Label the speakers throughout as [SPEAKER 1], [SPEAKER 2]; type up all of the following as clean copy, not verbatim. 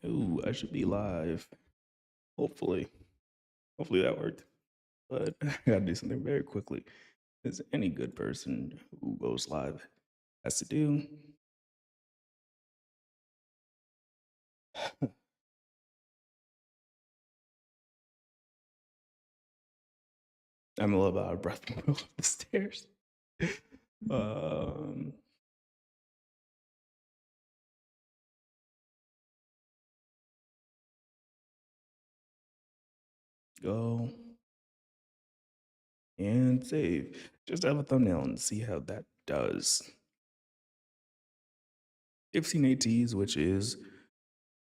[SPEAKER 1] Ooh, I should be live. Hopefully. Hopefully that worked. But I gotta do something very quickly. As any good person who goes live has to do. I'm a little bit out of breath going up the stairs. Um, go and save. Just have a thumbnail and see how that does. 15 ATs, which is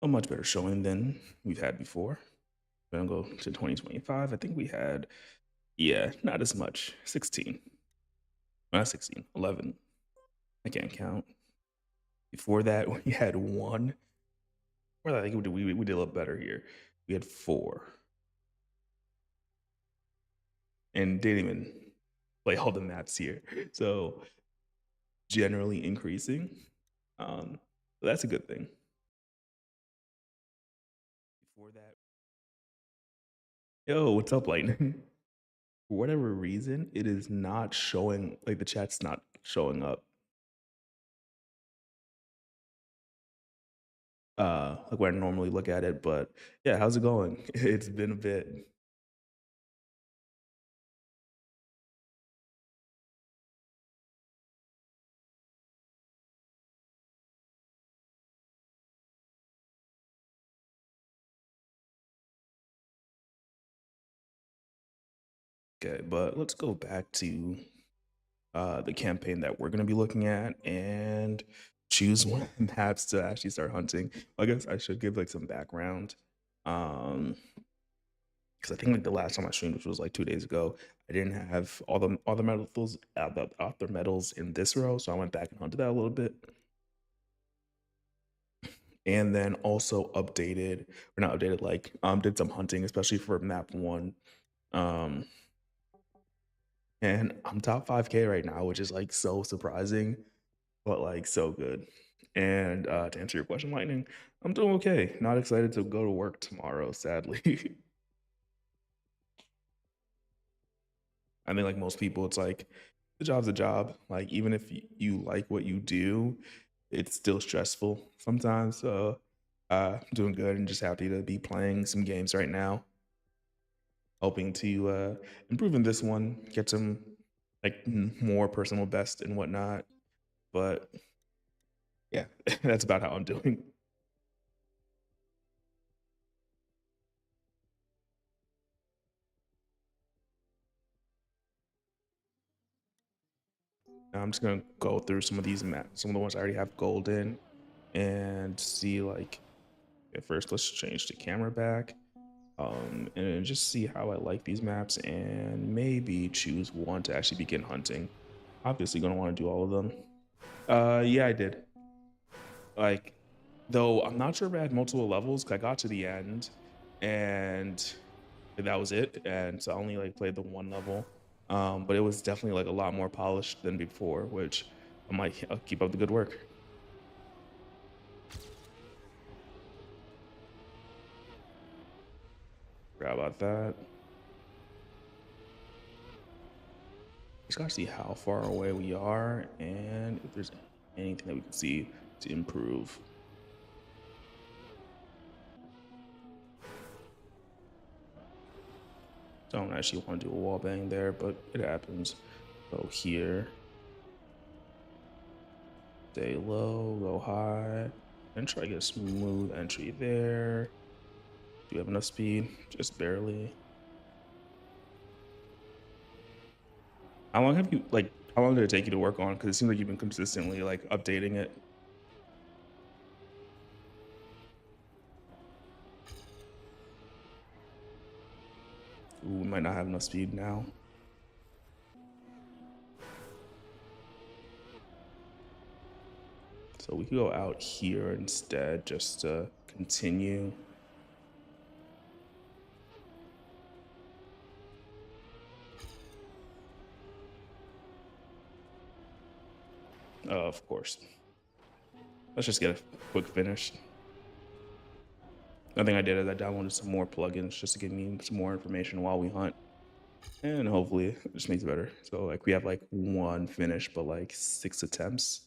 [SPEAKER 1] a much better showing than we've had before. We're gonna go to 2025. I think we had, yeah, not as much. 16. Not 16, 11. I can't count. Before that, we had one. Well, I think we did a little better here. We had four and didn't even play all the maps here. So generally increasing. So that's a good thing. Before that, yo, what's up, Lightning? For whatever reason, it is not showing, like the chat's not showing up. Like where I normally look at it, but yeah, how's it going? It's been a bit. Okay, but let's go back to the campaign that we're going to be looking at and choose one of the maps to actually start hunting. I guess I should give like some background. Because I think like the last time I streamed, which was like 2 days ago, I didn't have all the medals the author medals in this row, so I went back and hunted that a little bit, and then also updated or not updated, like did some hunting, especially for map one. Um, and I'm top 5K right now, which is like so surprising, but like so good. And to answer your question, Lightning, I'm doing okay. Not excited to go to work tomorrow, sadly. I think like most people, it's like the job's a job. Like even if you like what you do, it's still stressful sometimes. So I'm doing good and just happy to be playing some games right now. Hoping to improve in this one, get some like more personal best and whatnot. But yeah, that's about how I'm doing. I'm just gonna go through some of these maps, some of the ones I already have gold in, and see like. At first, let's change the camera back, and just see how I like these maps, and maybe choose one to actually begin hunting. Obviously, gonna want to do all of them. Yeah, I did. Like, though I'm not sure if I had multiple levels. 'Cause I got to the end, and that was it. And so I only like played the one level. But it was definitely like a lot more polished than before, which I'm like, I'll keep up the good work. Forgot about that. Just gotta see how far away we are and if there's anything that we can see to improve. Don't actually want to do a wall bang there, but it happens. Go here, stay low, go high, and try to get a smooth entry there. Do you have enough speed? Just barely. How long have you like? How long did it take you to work on? Because it seems like you've been consistently like updating it. Ooh, we might not have enough speed now. So we could go out here instead just to continue. Of course. Let's just get a quick finish. I think I did is I downloaded some more plugins just to give me some more information while we hunt, and hopefully it just makes it better. So like we have like one finish, but like 6 attempts.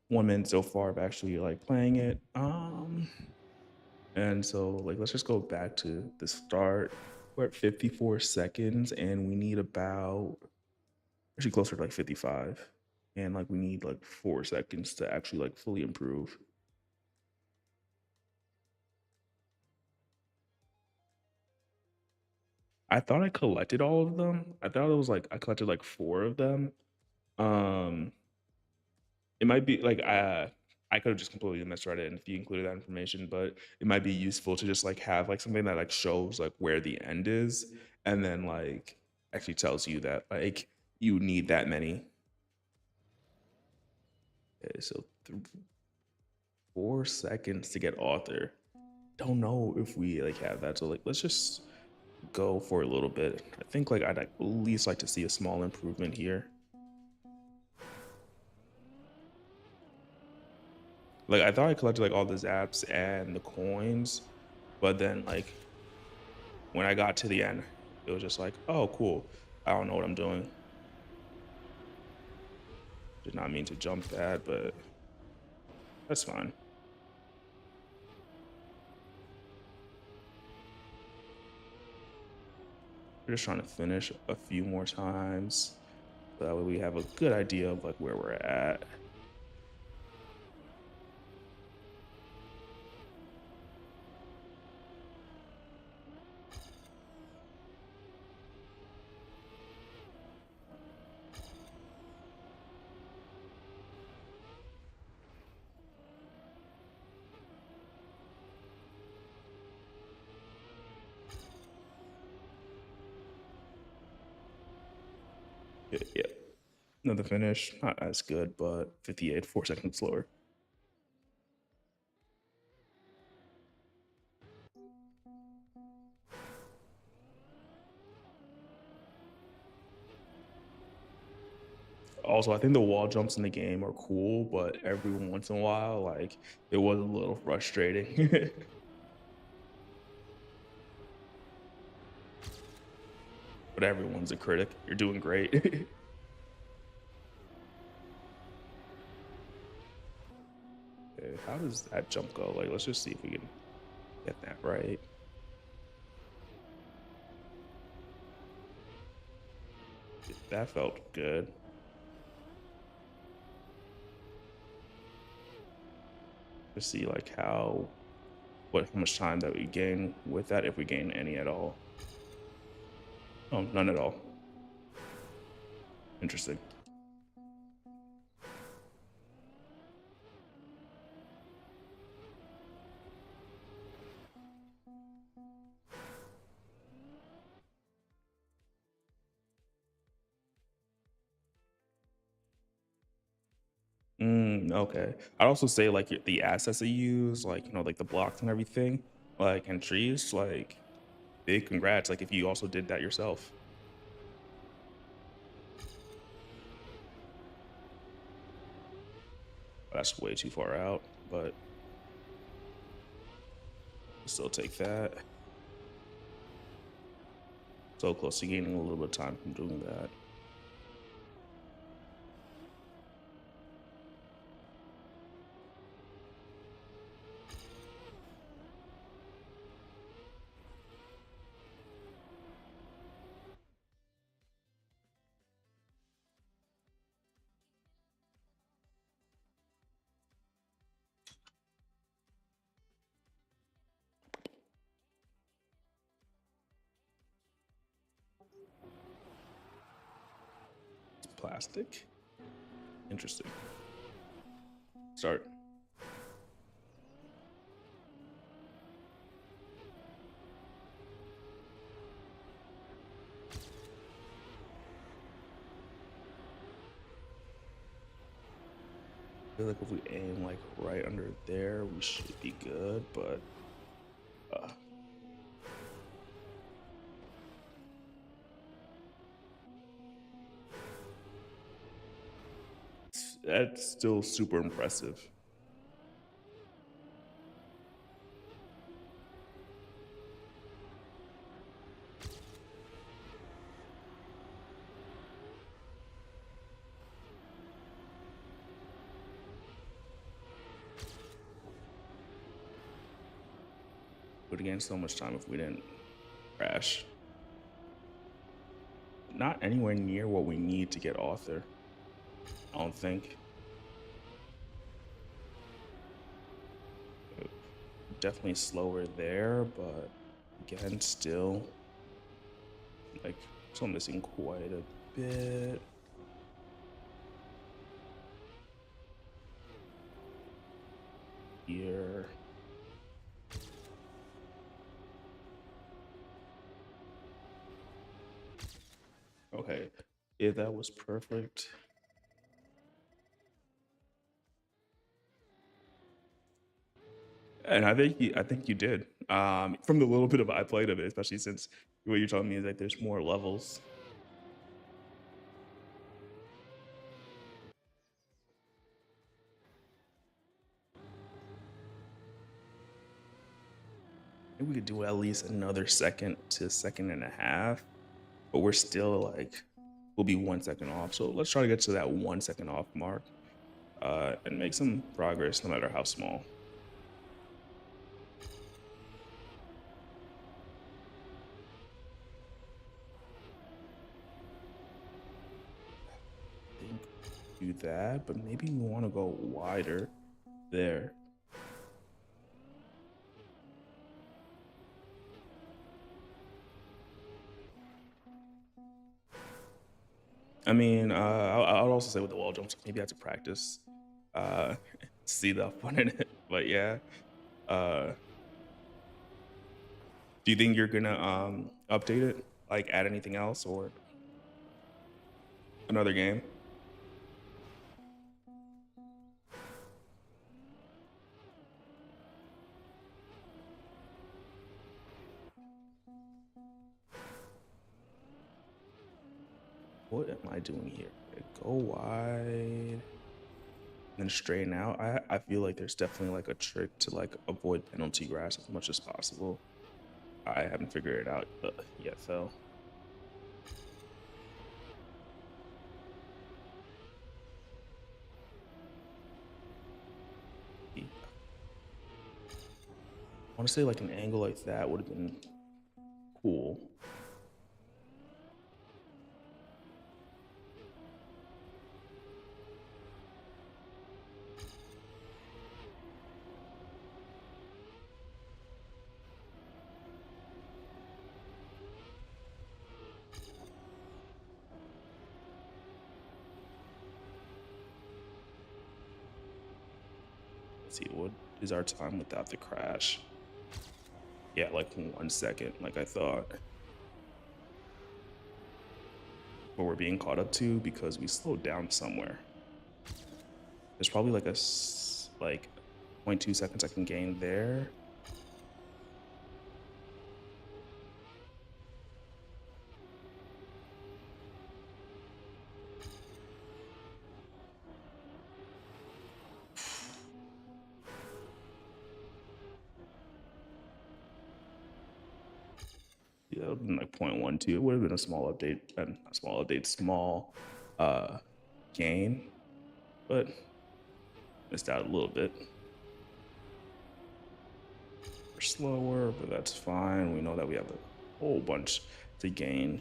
[SPEAKER 1] 1 minute so far of actually like playing it. And so like let's just go back to the start. We're at 54 seconds, and we need about actually closer to like 55, and like we need like 4 seconds to actually like fully improve. I thought I collected all of them. I thought it was like I collected like 4 of them. Um, it might be like I could have just completely misread it and if you included that information, but it might be useful to just like have like something that like shows like where the end is, and then like actually tells you that like you need that many. Okay, so 4 seconds to get author. Don't know if we like have that. So like let's just go for a little bit. I think like I'd at least like to see a small improvement here. Like I thought I collected like all the zaps and the coins, but then like when I got to the end, it was just like, oh cool. I don't know what I'm doing. Did not mean to jump that, but that's fine. We're just trying to finish a few more times. So that way we have a good idea of like where we're at. Yeah. Another finish, not as good, but 58, 4 seconds slower. Also, I think the wall jumps in the game are cool, but every once in a while, like it was a little frustrating. But everyone's a critic. You're doing great. Okay, how does that jump go? Like, let's just see if we can get that right. That felt good. To see like how much time that we gain with that, if we gain any at all. Oh, none at all. Interesting. Okay. I'd also say like the assets that you use, like like the blocks and everything, like and trees, like big congrats. Like if you also did that yourself. That's way too far out, but still take that. So close to gaining a little bit of time from doing that. Plastic. Interesting. Start. I feel like if we aim like right under there, we should be good, but uh, that's still super impressive. would gain so much time if we didn't crash. Not anywhere near what we need to get author, I don't think. Definitely slower there, but again, still like still missing quite a bit. Here. Okay, yeah, that was perfect. And I think you did. From the little bit of I played of it, especially since what you're telling me is that there's more levels. Maybe we could do at least another second to second and a half, but we're still like we'll be 1 second off. So let's try to get to that 1 second off mark and make some progress, no matter how small. I think do that, but maybe we want to go wider there. I mean, I would also say with the wall jumps, maybe I have to practice, uh, see the fun in it. But yeah, uh, do you think you're gonna update it, like add anything else or another game? What am I doing here? Okay, go wide, then straighten out. I feel like there's definitely like a trick to like avoid penalty grass as much as possible. I haven't figured it out yet though. I want to say like an angle like that would have been cool. Let's see, what is our time without the crash? Yeah, like 1 second, like I thought. But we're being caught up to because we slowed down somewhere. There's probably like like 0.2 seconds I can gain there. Yeah, it would have been like 0.12. It would have been a small update, and a small update, small uh gain, but missed out a little bit. We're slower, but that's fine. We know that we have a whole bunch to gain.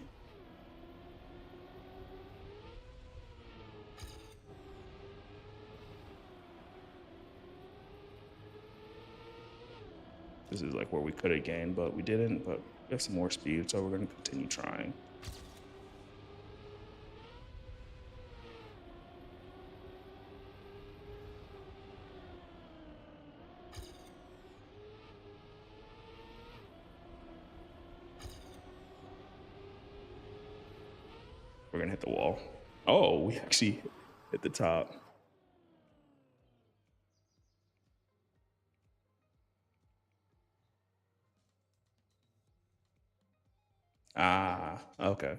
[SPEAKER 1] This is like where we could have gained, but we didn't. But we have some more speed, so we're going to continue trying. We're going to hit the wall. Oh, we actually hit the top. Ah, okay.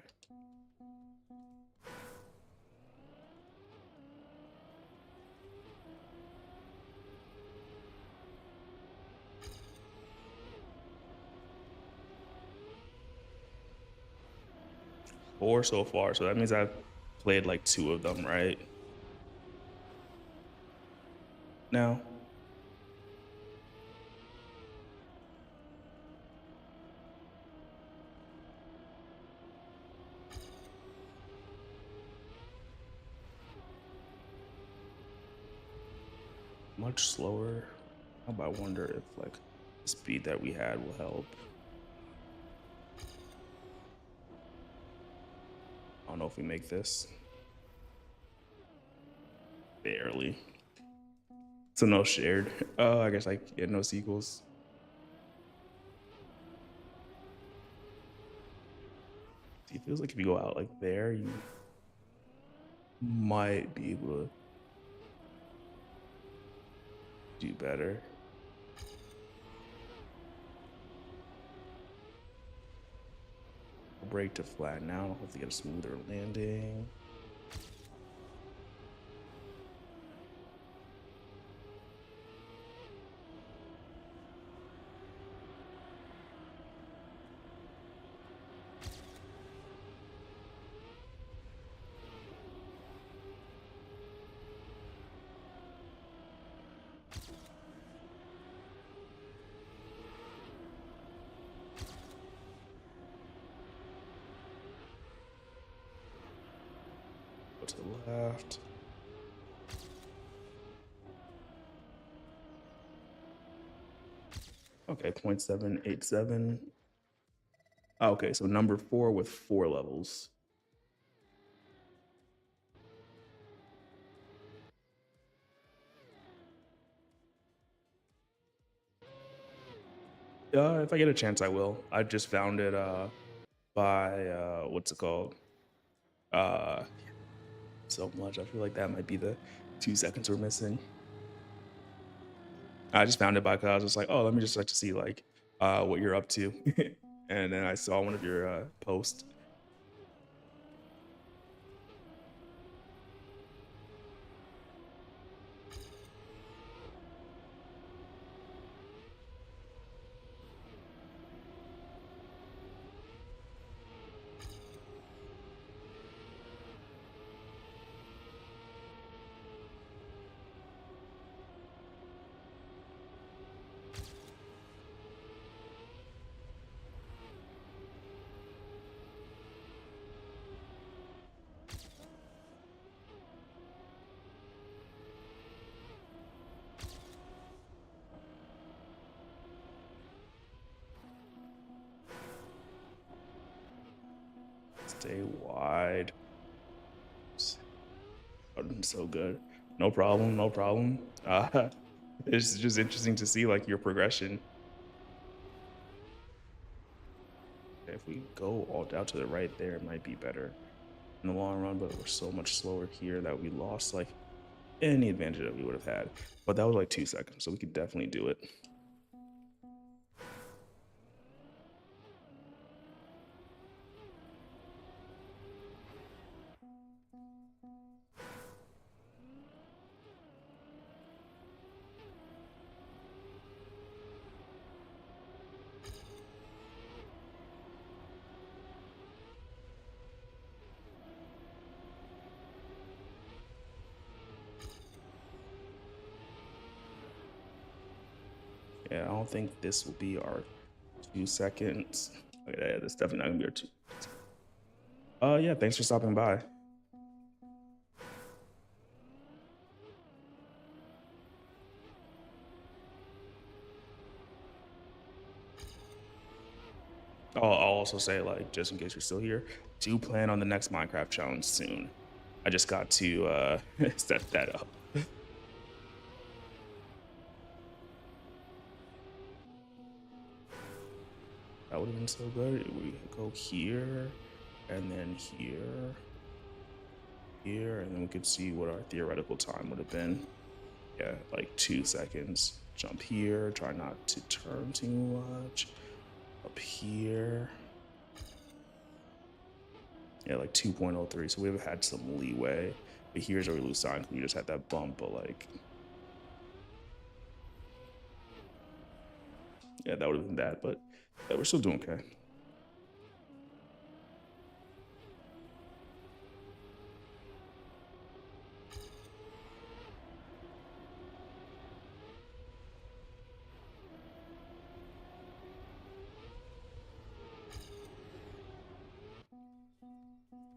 [SPEAKER 1] Four so far, so that means I've played like two of them, right? Now, much slower. But I wonder if like the speed that we had will help. I don't know if we make this. Barely. So no shared. Oh, I guess like yeah, no sequels. It feels like if you go out like there, you might be able to do better. Brake to flatten out. Hopefully get a smoother landing. Go to the left. Okay, 0.787. Okay, so number 4 with 4 levels. If I get a chance, I will. I just found it by what's it called? Uh, so much. I feel like that might be the 2 seconds we're missing. I just found it by because I was just like, oh, let me just like to see like what you're up to, and then I saw one of your posts. Stay wide. So good. No problem. No problem. It's just interesting to see like your progression. If we go all down to the right there, it might be better in the long run, but we're so much slower here that we lost like any advantage that we would have had. But that was like 2 seconds, so we could definitely do it. Yeah, I don't think this will be our 2 seconds. Okay, yeah, that's definitely not gonna be our two. Yeah, thanks for stopping by. I'll also say, like, just in case you're still here, do plan on the next Minecraft challenge soon. I just got to set that up. That would have been so good. We go here, and then here, here, and then we could see what our theoretical time would have been. Yeah, like 2 seconds. Jump here, try not to turn too much. Up here. Yeah, like 2.03. So we've had some leeway. But here's where we lose time. We just had that bump, but like, yeah, that would have been bad. But yeah, we're still doing okay.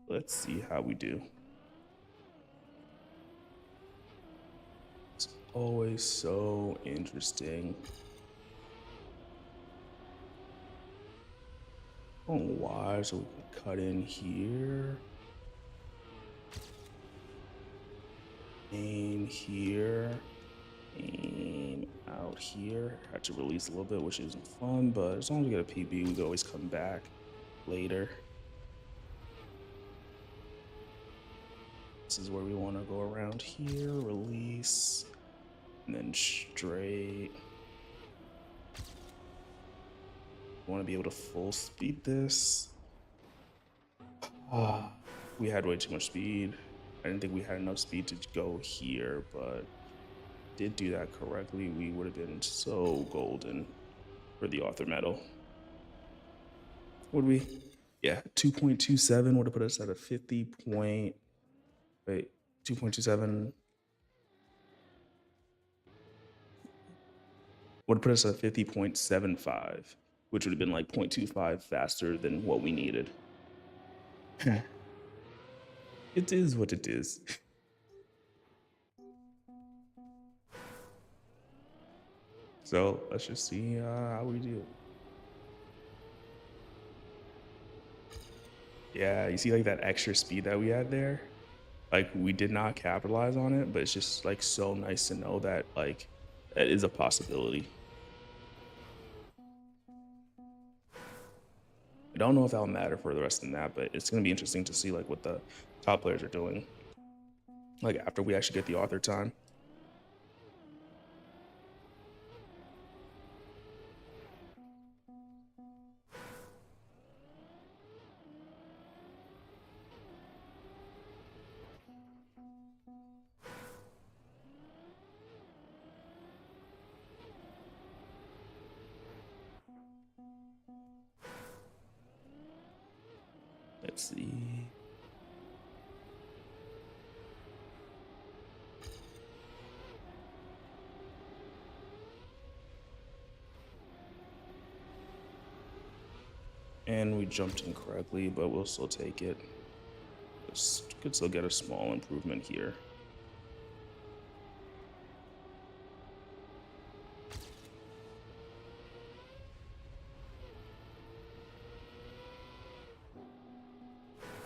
[SPEAKER 1] Let's see how we do. always so interesting. I don't know why, so we can cut in here. Aim here. Aim out here. Had to release a little bit, which isn't fun, but as long as we get a PB, we can always come back later. This is where we want to go around here, release, and then straight. We want to be able to full speed this. We had way too much speed. I didn't think we had enough speed to go here, but did do that correctly, we would have been so golden for the author medal. Would we? Yeah, 2.27 would have put us at a 50 point. Wait, 2.27 would have put us at 50.75, which would have been like 0.25 faster than what we needed. It is what it is. So let's just see how we do. Yeah, you see like that extra speed that we had there? Like we did not capitalize on it, but it's just like so nice to know that like that is a possibility. I don't know if that'll matter for the rest of the map, but it's gonna be interesting to see like what the top players are doing. Like after we actually get the author time. Let's see. And we jumped incorrectly, but we'll still take it. Could still get a small improvement here.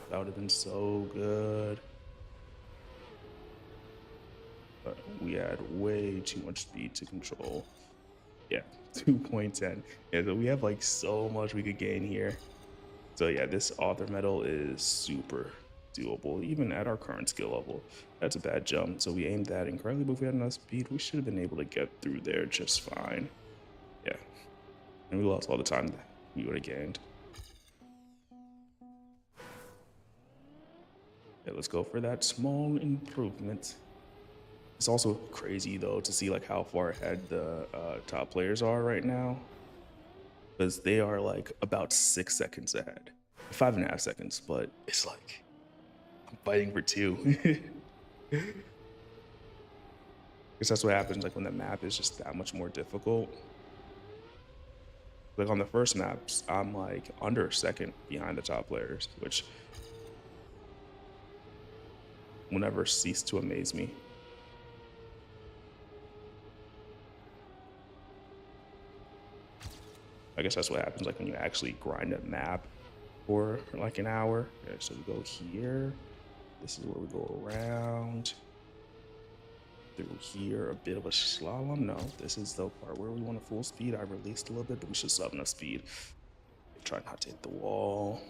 [SPEAKER 1] That would have been so good. But we had way too much speed to control. Yeah, 2.10. Yeah, so we have like so much we could gain here. So yeah, this author medal is super doable, even at our current skill level. That's a bad jump. So we aimed that incorrectly, but if we had enough speed, we should have been able to get through there just fine. Yeah. And we lost all the time that we would have gained. Yeah, let's go for that small improvement. It's also crazy though to see like how far ahead the top players are right now, because they are like about 6 seconds ahead, 5.5 seconds, but it's like I'm fighting for 2. Because that's what happens like when the map is just that much more difficult. Like on the first maps, I'm like under a second behind the top players, which will never cease to amaze me. I guess that's what happens like when you actually grind a map for like an hour. Okay, so we go here. This is where we go around. Through here, a bit of a slalom. No, this is the part where we want to full speed. I released a little bit, but we should still have enough speed. Try not to hit the wall.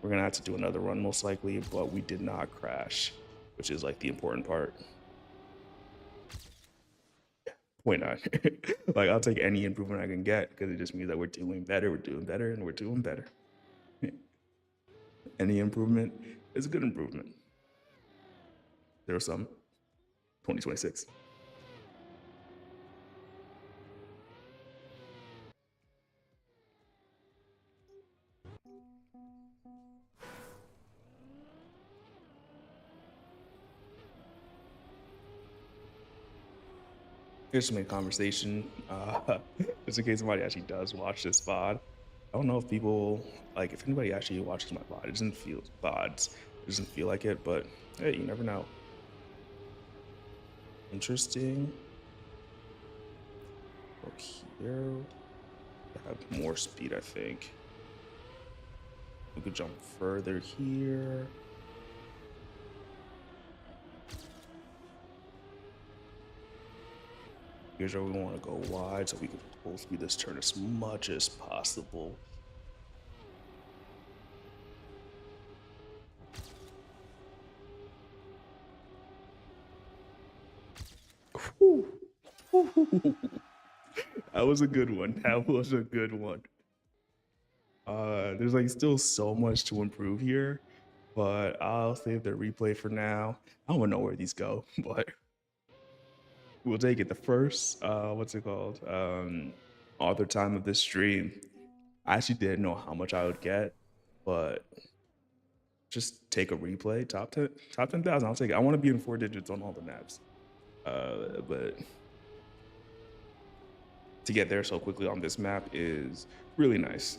[SPEAKER 1] We're gonna have to do another run most likely, but we did not crash, which is like the important part. 0.9. Like I'll take any improvement I can get because it just means that we're doing better, and we're doing better. Any improvement is a good improvement. There was some 2026. Here's some conversation, just in case somebody actually does watch this VOD. I don't know if people, like, if anybody actually watches my VOD, it doesn't feel VODs, it doesn't feel like it, but hey, you never know. interesting. Look here. I have more speed, I think. We could jump further here. Here's where we want to go wide so we can pull through this turn as much as possible. That was a good one. That was a good one. There's like still so much to improve here, but I'll save the replay for now. I don't know where these go, but we'll take it. The first, what's it called? Author time of this stream. I actually didn't know how much I would get, but just take a replay. Top 10,000. I'll take it. I want to be in 4 digits on all the maps. But to get there so quickly on this map is really nice.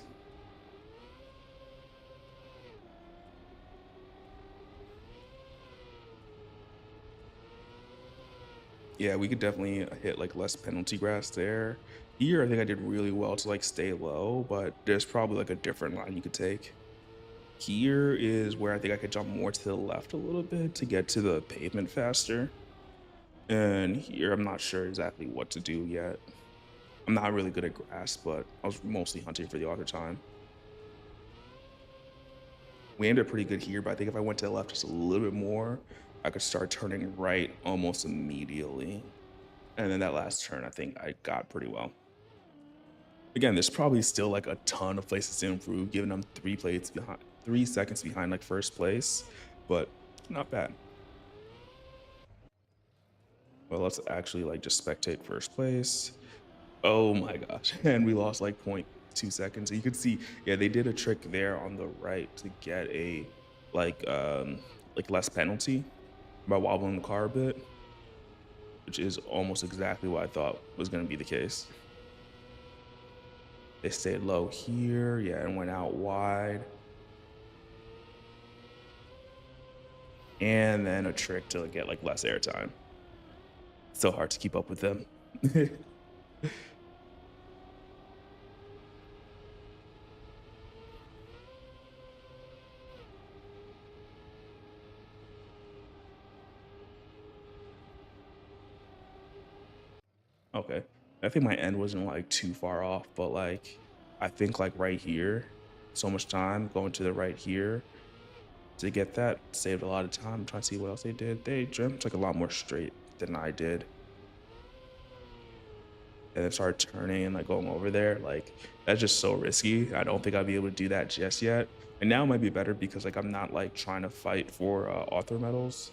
[SPEAKER 1] Yeah, we could definitely hit like less penalty grass there. Here, I think I did really well to like stay low, but there's probably like a different line you could take. Here is where I think I could jump more to the left a little bit to get to the pavement faster. And here, I'm not sure exactly what to do yet. I'm not really good at grass, but I was mostly hunting for the author time. We ended up pretty good here, but I think if I went to the left just a little bit more, I could start turning right almost immediately. And then that last turn, I think I got pretty well. Again, there's probably still like a ton of places to improve, given I'm 3 seconds behind like first place, but not bad. Well, let's actually like just spectate first place. Oh my gosh, and we lost like 0.2 seconds. So you could see, yeah, they did a trick there on the right to get a like less penalty by wobbling the car a bit, which is almost exactly what I thought was going to be the case. They stayed low here, yeah, and went out wide. And then a trick to get like less airtime. So hard to keep up with them. Okay. I think my end wasn't like too far off, but like I think like right here, so much time going to the right here to get that saved a lot of time. I'm trying to see what else they did. They jumped like a lot more straight than I did. And then started turning and like going over there. Like that's just so risky. I don't think I'll be able to do that just yet. And now it might be better because like I'm not like trying to fight for author medals.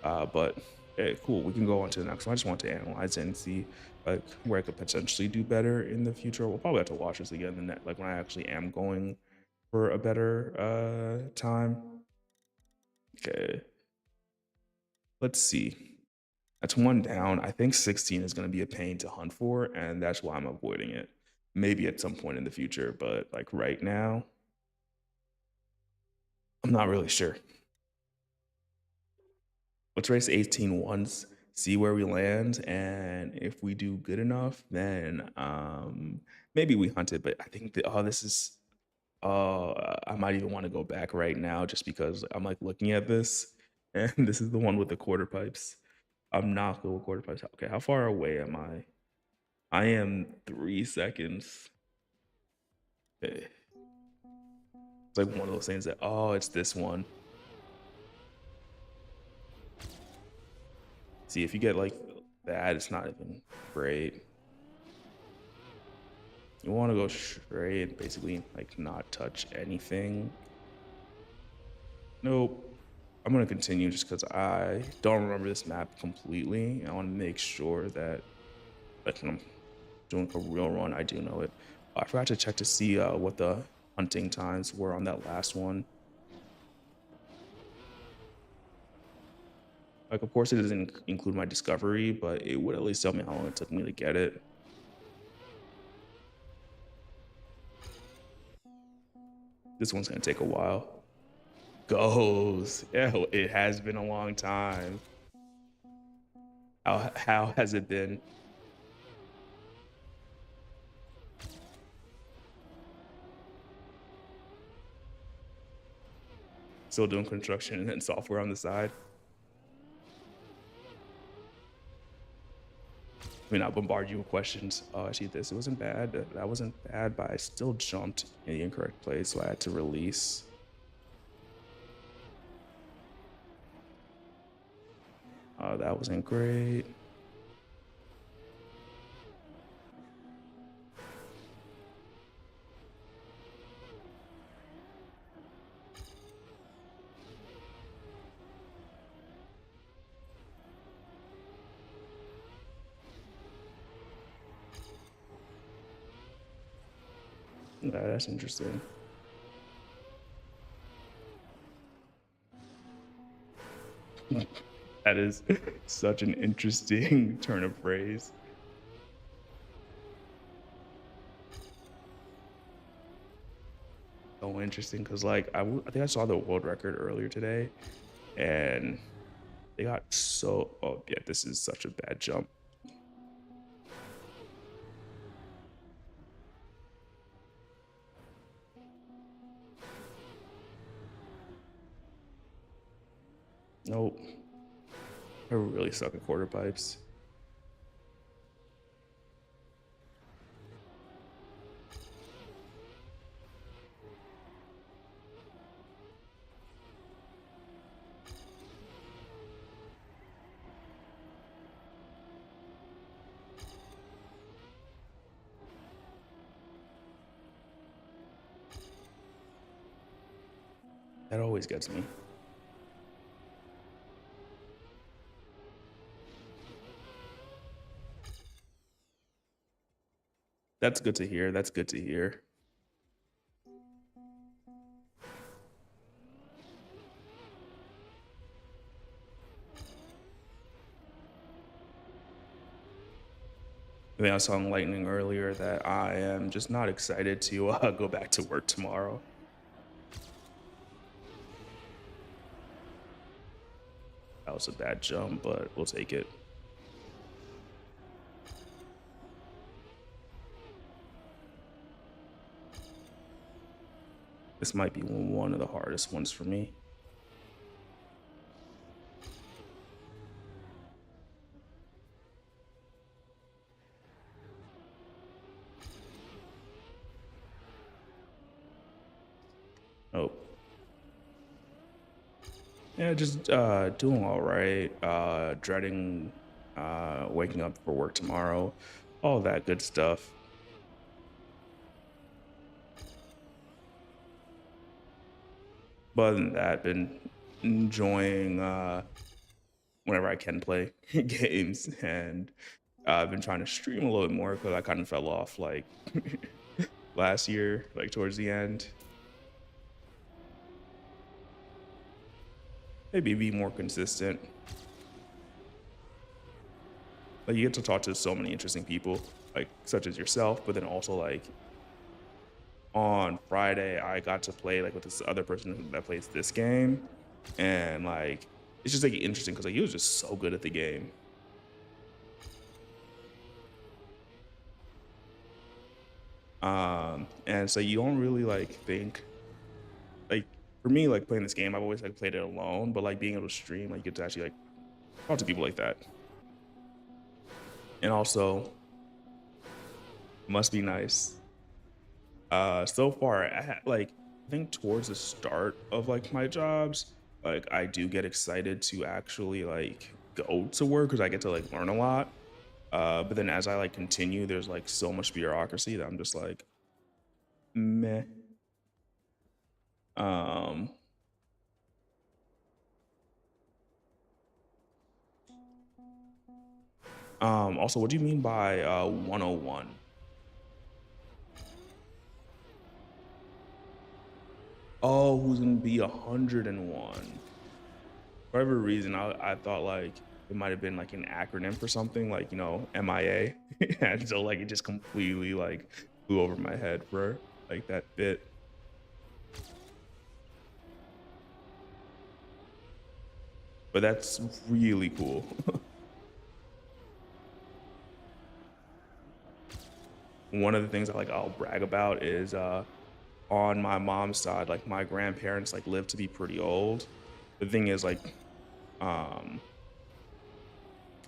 [SPEAKER 1] But hey, cool. We can go on to the next one. I just want to analyze it and see like where I could potentially do better in the future. We'll probably have to watch this again the next, like when I actually am going for a better time. Okay. Let's see. That's 1 down. I think 16 is going to be a pain to hunt for, and that's why I'm avoiding it. Maybe at some point in the future, but like right now, I'm not really sure. Let's race 18 once, see where we land, and if we do good enough, then maybe we hunt it. But I think that this is I might even want to go back right now just because I'm like looking at this, and this is the one with the quarter pipes. I'm not good with quarter pipes. Okay, how far away am I? I am 3 seconds. Okay. It's like one of those things that it's this one. See, if you get like that, it's not even great. You want to go straight, basically like not touch anything. Nope. I'm gonna continue just because I don't remember this map completely. I want to make sure that like when I'm doing a real run, I do know it. I forgot to check to see what the hunting times were on that last one. Like, of course, it doesn't include my discovery, but it would at least tell me how long it took me to get it. This one's gonna take a while. Goes. Yeah, it has been a long time. How has it been? Still doing construction and software on the side? I mean, I'll bombard you with questions. Oh, I see this. It wasn't bad. That wasn't bad, but I still jumped in the incorrect place, so I had to release. That wasn't great. That's interesting. That is such an interesting turn of phrase. So interesting because, like, I think I saw the world record earlier today, and they got so. Oh yeah, this is such a bad jump. Nope. I really suck at quarter pipes. That always gets me. That's good to hear. That's good to hear. I mean, I was telling Lightning earlier that I am just not excited to go back to work tomorrow. That was a bad jump, but we'll take it. This might be one of the hardest ones for me. Oh, yeah, just doing all right. Dreading waking up for work tomorrow. All that good stuff. But other than that, been enjoying whenever I can play games, and I've been trying to stream a little bit more because I kind of fell off like last year, like towards the end. Maybe be more consistent. Like you get to talk to so many interesting people, like such as yourself, but then also like on Friday I got to play like with this other person that plays this game, and like it's just like interesting because like he was just so good at the game. And so you don't really like think like for me like playing this game I've always like played it alone, but like being able to stream like you get to actually like talk to people like that, and also must be nice. So far like I think towards the start of like my jobs, like I do get excited to actually like go to work because I get to like learn a lot. But then as I like continue, there's like so much bureaucracy that I'm just like meh. um Also, what do you mean by 101? Oh, who's gonna be 101? For whatever reason, I thought like it might have been like an acronym for something, like MIA, and so like it just completely like flew over my head for like that bit. But that's really cool. one of the things I'll brag about is on my mom's side, like my grandparents like lived to be pretty old. The thing is um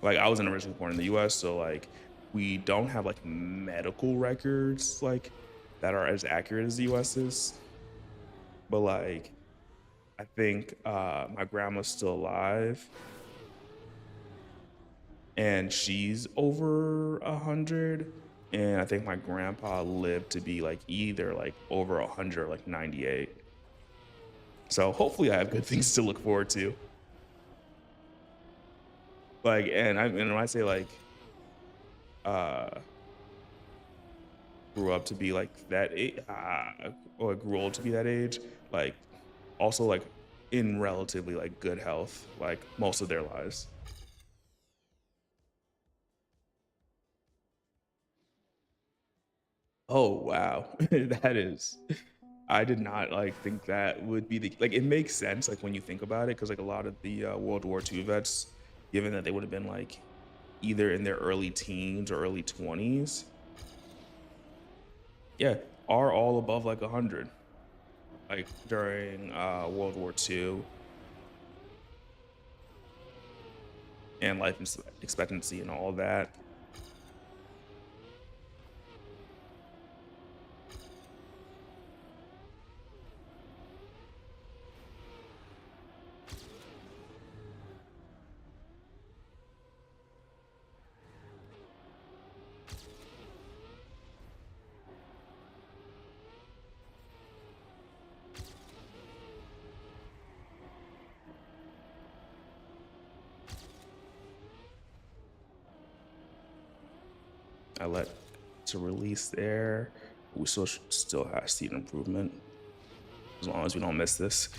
[SPEAKER 1] like I wasn't originally born in the US, so like we don't have like medical records like that are as accurate as the US is. But like I think my grandma's still alive and she's over 100. And I think my grandpa lived to be like either like over 100 or like 98. So hopefully I have good things to look forward to. Like, and when I say like uh grew up to be like that age, or grew old to be that age, like also like in relatively like good health, like most of their lives. Oh wow, that is. I did not like think that would be the like. It makes sense like when you think about it, because like a lot of the World War II vets, given that they would have been like either in their early teens or early 20s, yeah, are all above like 100, like during World War II and expectancy and all that. I let to release there. We still have seen improvement as long as we don't miss this.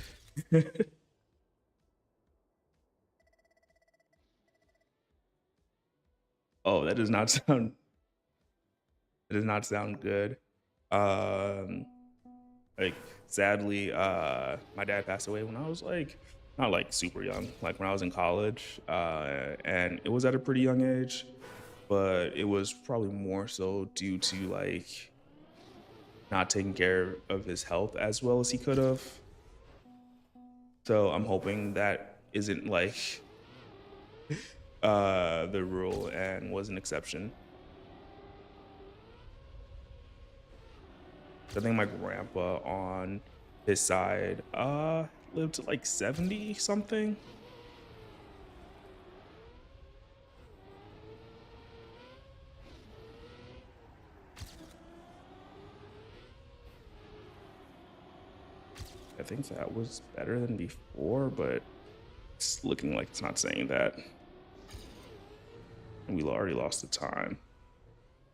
[SPEAKER 1] Oh, that does not sound that does not sound good. Um like sadly, my dad passed away when I was like not like super young, like when I was in college. And it was at a pretty young age, but it was probably more so due to like not taking care of his health as well as he could have. So I'm hoping that isn't like the rule and was an exception. I think my grandpa on his side lived to like 70 something. I think that was better than before, but it's looking like it's not saying that. And we already lost the time.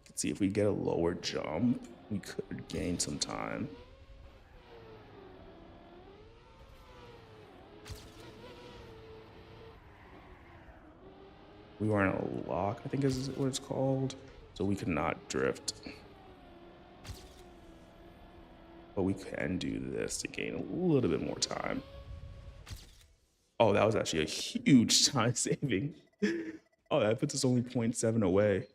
[SPEAKER 1] Let's see if we get a lower jump, we could gain some time. We were in a lock, I think is what it's called. So we could not drift. But we can do this to gain a little bit more time. Oh, that was actually a huge time saving. Oh, that puts us only zero point 0.7 away.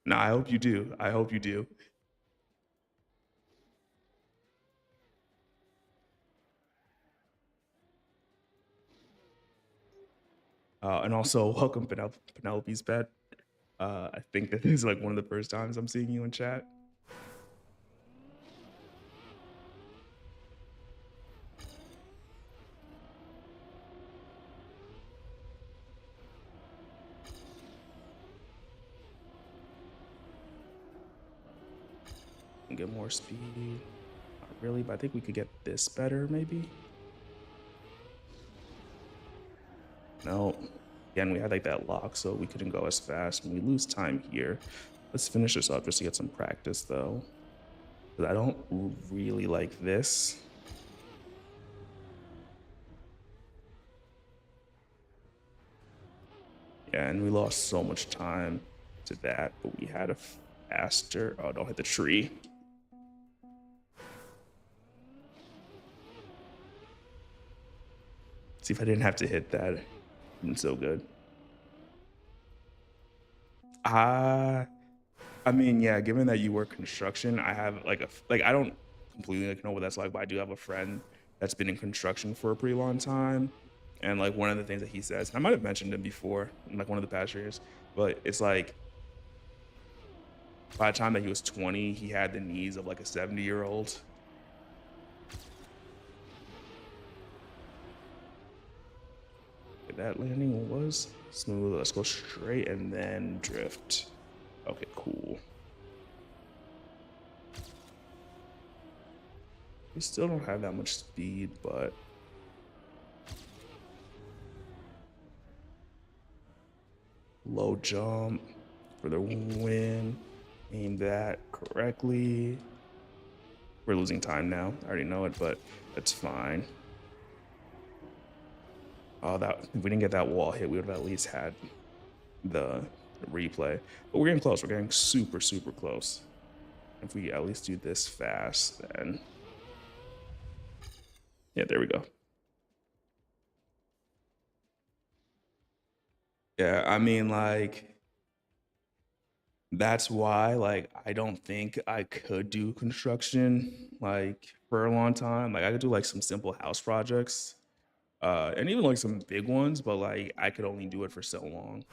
[SPEAKER 1] Nah, I hope you do. I hope you do. And also, welcome Penelope's pet. I think that this is like one of the first times I'm seeing you in chat. Get more speed. Not really, but I think we could get this better, maybe. No. Again, we had like that lock, so we couldn't go as fast, and we lose time here. Let's finish this up just to get some practice, though. Because I don't really like this. Yeah, and we lost so much time to that, but we had a faster. Oh, don't hit the tree. See if I didn't have to hit that. Been so good. I I mean, yeah, given that you work construction, I have like like I don't completely like know what that's like, but I do have a friend that's been in construction for a pretty long time. And like one of the things that he says, I might have mentioned him before in like one of the past years, but it's like by the time that he was 20, he had the knees of like a 70-year-old. That landing was smooth. Let's go straight and then drift. Okay, cool. We still don't have that much speed, but low jump for the win. Aim that correctly. We're losing time now. I already know it, but that's fine. Oh, that if we didn't get that wall hit, we would have at least had the replay. But we're getting close. We're getting super, super close. If we at least do this fast, then yeah, there we go. Yeah, I mean, like that's why, like, I don't think I could do construction like for a long time. Like, I could do like some simple house projects, and even like some big ones, but like I could only do it for so long.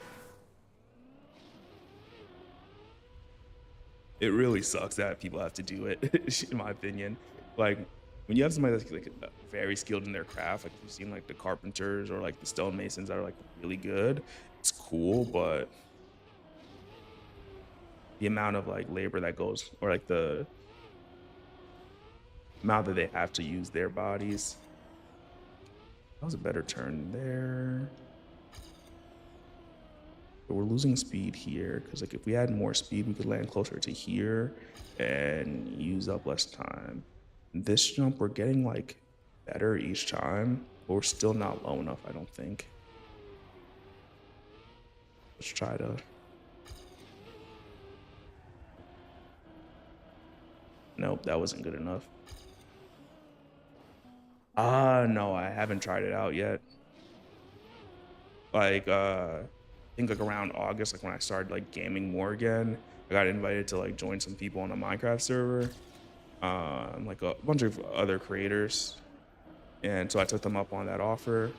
[SPEAKER 1] It really sucks that people have to do it, in my opinion. Like when you have somebody that's like very skilled in their craft, like you've seen like the carpenters or like the stonemasons that are like really good, it's cool, but the amount of like labor that goes or like the amount that they have to use their bodies. That was a better turn there. But we're losing speed here because like if we had more speed, we could land closer to here and use up less time. This jump, we're getting like better each time, but we're still not low enough, I don't think. Let's try to. Nope, that wasn't good enough. No, I haven't tried it out yet. Like I think like around August, like when I started like gaming more again, I got invited to like join some people on a Minecraft server, like a bunch of other creators, and so I took them up on that offer,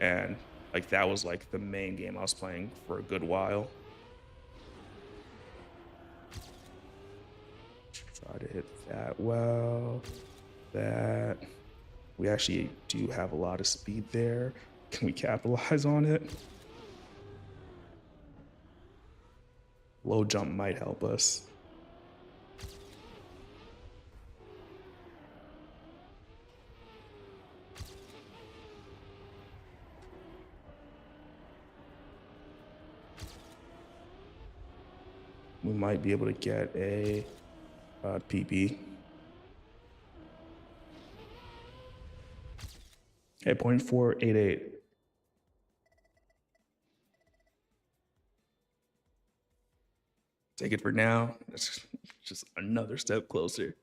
[SPEAKER 1] and like that was like the main game I was playing for a good while. Try to hit that well. That we actually do have a lot of speed there. Can we capitalize on it? Low jump might help us. We might be able to get a PB. Okay, 0.488. Take it for now. That's just another step closer.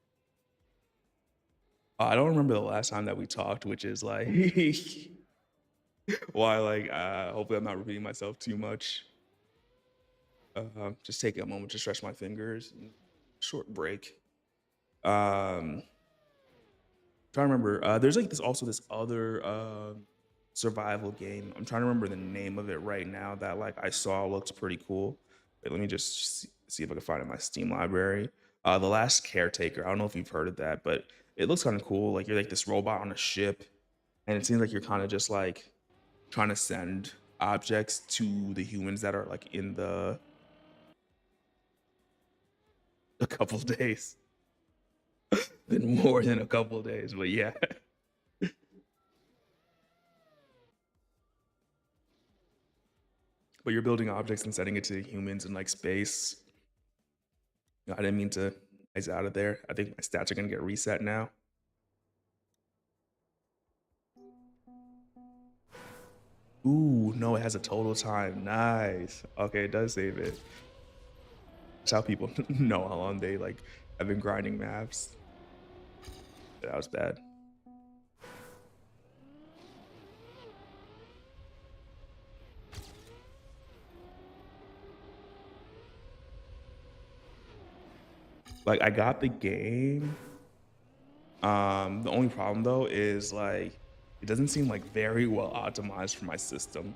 [SPEAKER 1] I don't remember the last time that we talked, which is like why like hopefully I'm not repeating myself too much. Just taking a moment to stretch my fingers. Short break. Um trying to remember. There's like this also this other survival game. I'm trying to remember the name of it right now that like I saw looked pretty cool. Wait, let me just see if I can find it in my Steam library. The Last Caretaker. I don't know if you've heard of that, but it looks kind of cool. Like you're like this robot on a ship, and it seems like you're kind of just like trying to send objects to the humans that are like in the a couple days. Been more than a couple days, but yeah. But you're building objects and sending it to humans in like space. I didn't mean to ice out of there. I think my stats are gonna get reset now. Ooh, no, it has a total time. Nice. Okay, it does save it. That's how people know how long they like have been grinding maps. That was bad. Like I got the game. The only problem though is like it doesn't seem like very well optimized for my system.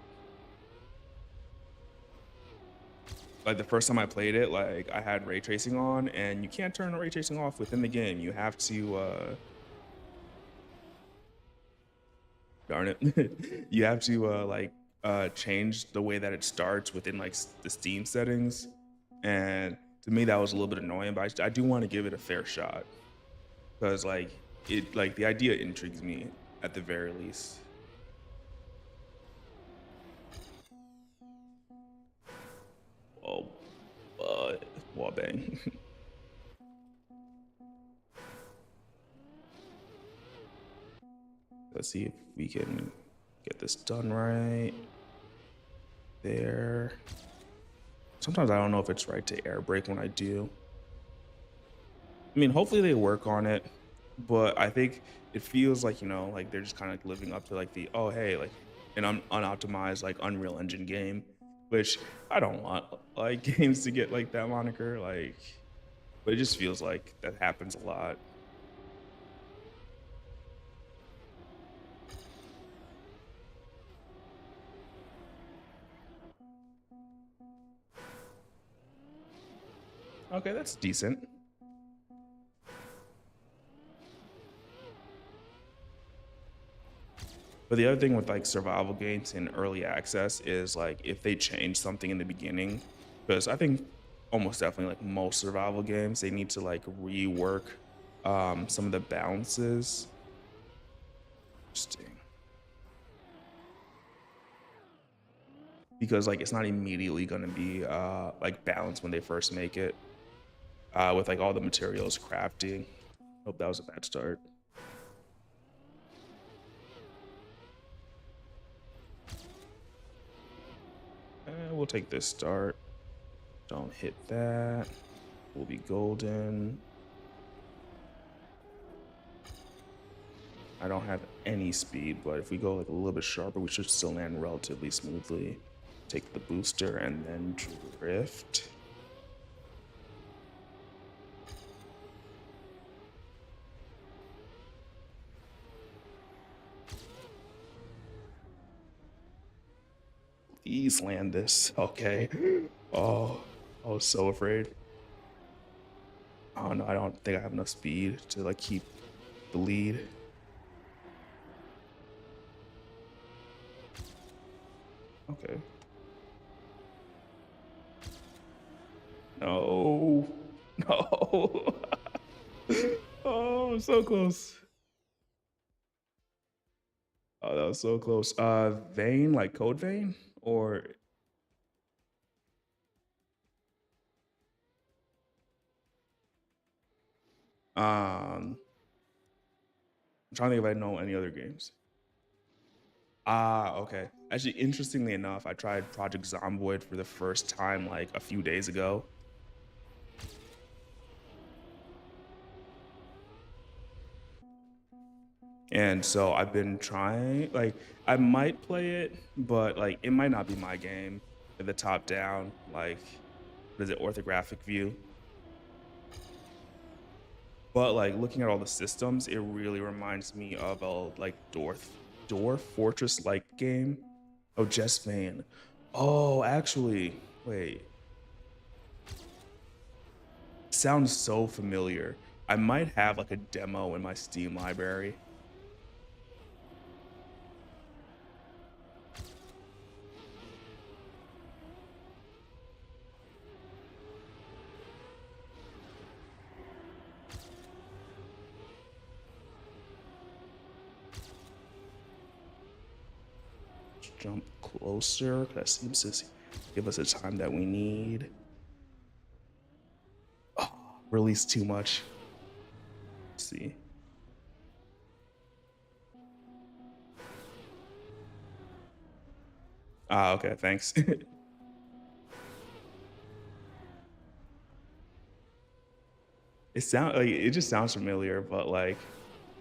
[SPEAKER 1] Like the first time I played it, like I had ray tracing on, and you can't turn the ray tracing off within the game. You have to darn it. You have to change the way that it starts within like the Steam settings. And to me that was a little bit annoying, but I do want to give it a fair shot because like the idea intrigues me at the very least. Oh, wall bang. Let's see if we can get this done right there. Sometimes I don't know if it's right to air brake when I do. I mean, hopefully they work on it, but I think it feels like, like they're just kind of like living up to like the, oh, hey, like an unoptimized like Unreal Engine game, which I don't want like games to get like that moniker, like, but it just feels like that happens a lot. Okay, that's decent. But the other thing with like survival games in early access is like if they change something in the beginning, because I think almost definitely like most survival games, they need to like rework some of the balances. Interesting. Because like it's not immediately gonna be like balanced when they first make it. With like all the materials crafting. Hope that was a bad start. We'll take this start. Don't hit that. We'll be golden. I don't have any speed, but if we go like a little bit sharper, we should still land relatively smoothly. Take the booster and then drift. Please land this. Okay. Oh, I was so afraid. Oh no, I don't think I have enough speed to like keep the lead. Okay. No. No. Oh, so close. Oh, that was so close. Vein, like code vein? Or I'm trying to think if I know any other games. Ah, okay. Actually, interestingly enough, I tried Project Zomboid for the first time like a few days ago. And so I've been trying, like, I might play it, but like it might not be my game. The top down, like, what is it, orthographic view? But like looking at all the systems, it really reminds me of a like Dwarf Fortress like game. Oh, Just Van. Oh, actually, wait. Sounds so familiar. I might have like a demo in my Steam library. Let's jump closer. That seems to give us the time that we need. Oh, release too much. Let's see. Ah, okay, thanks. It just sounds familiar, but like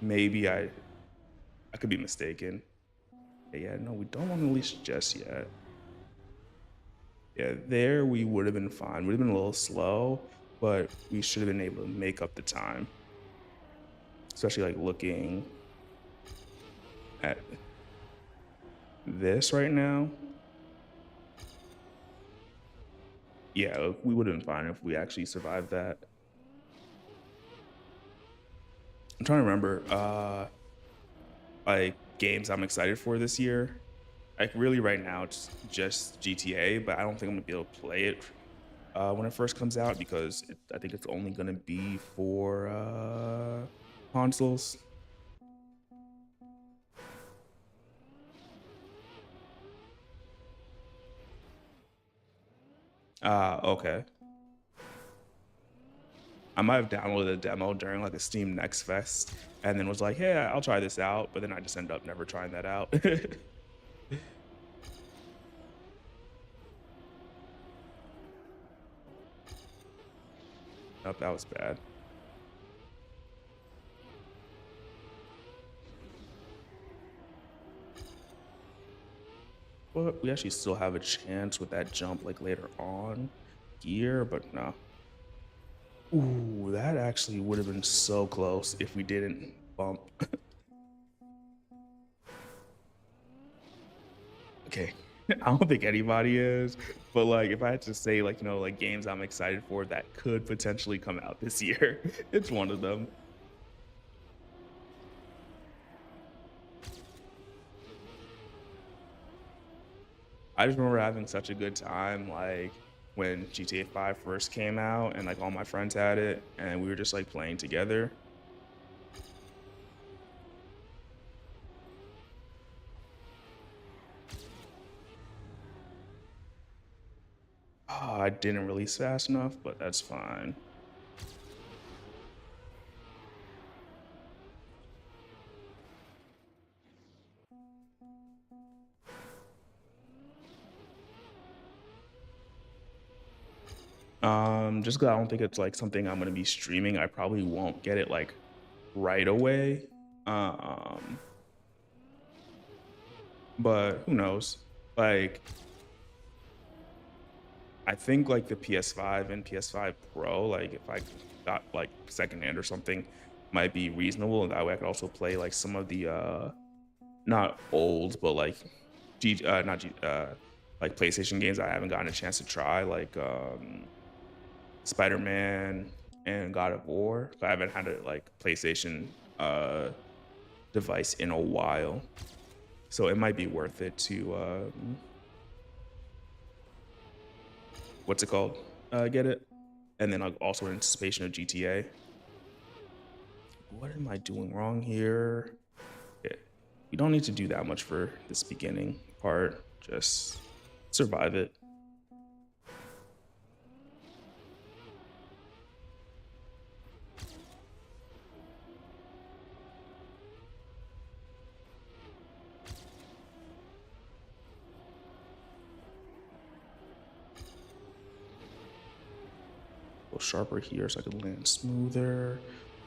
[SPEAKER 1] maybe I could be mistaken. Yeah, no, we don't want to release just yet. Yeah, there we would have been fine. Would have been a little slow, but we should have been able to make up the time, especially like looking at this right now. Yeah, we would have been fine if we actually survived that. I'm trying to remember like games I'm excited for this year. Like really right now it's just GTA, but I don't think I'm gonna be able to play it when it first comes out because I think it's only gonna be for consoles. Okay. I might have downloaded a demo during like a Steam Next Fest and then was like, "Hey, I'll try this out," but then I just ended up never trying that out. Nope, that was bad. But we actually still have a chance with that jump like later on here, but no. Ooh, that actually would have been so close if we didn't bump. Okay. I don't think anybody is, but like if I had to say like, like games I'm excited for that could potentially come out this year, it's one of them. I just remember having such a good time like when GTA 5 first came out and like all my friends had it and we were just like playing together. Oh, I didn't release fast enough, but that's fine. Just 'cause I don't think it's like something I'm gonna be streaming, I probably won't get it like right away. Um, but who knows? Like, I think like the PS5 and PS5 Pro, like if I got like secondhand or something, might be reasonable. And that way I could also play like some of the not old, but like not like PlayStation games I haven't gotten a chance to try, like Spider-Man and God of War. I haven't had a like PlayStation device in a while, so it might be worth it to what's it called? Get it, and then also in anticipation of GTA. What am I doing wrong here? Yeah, you don't need to do that much for this beginning part. Just survive it. Go sharper here so I can land smoother.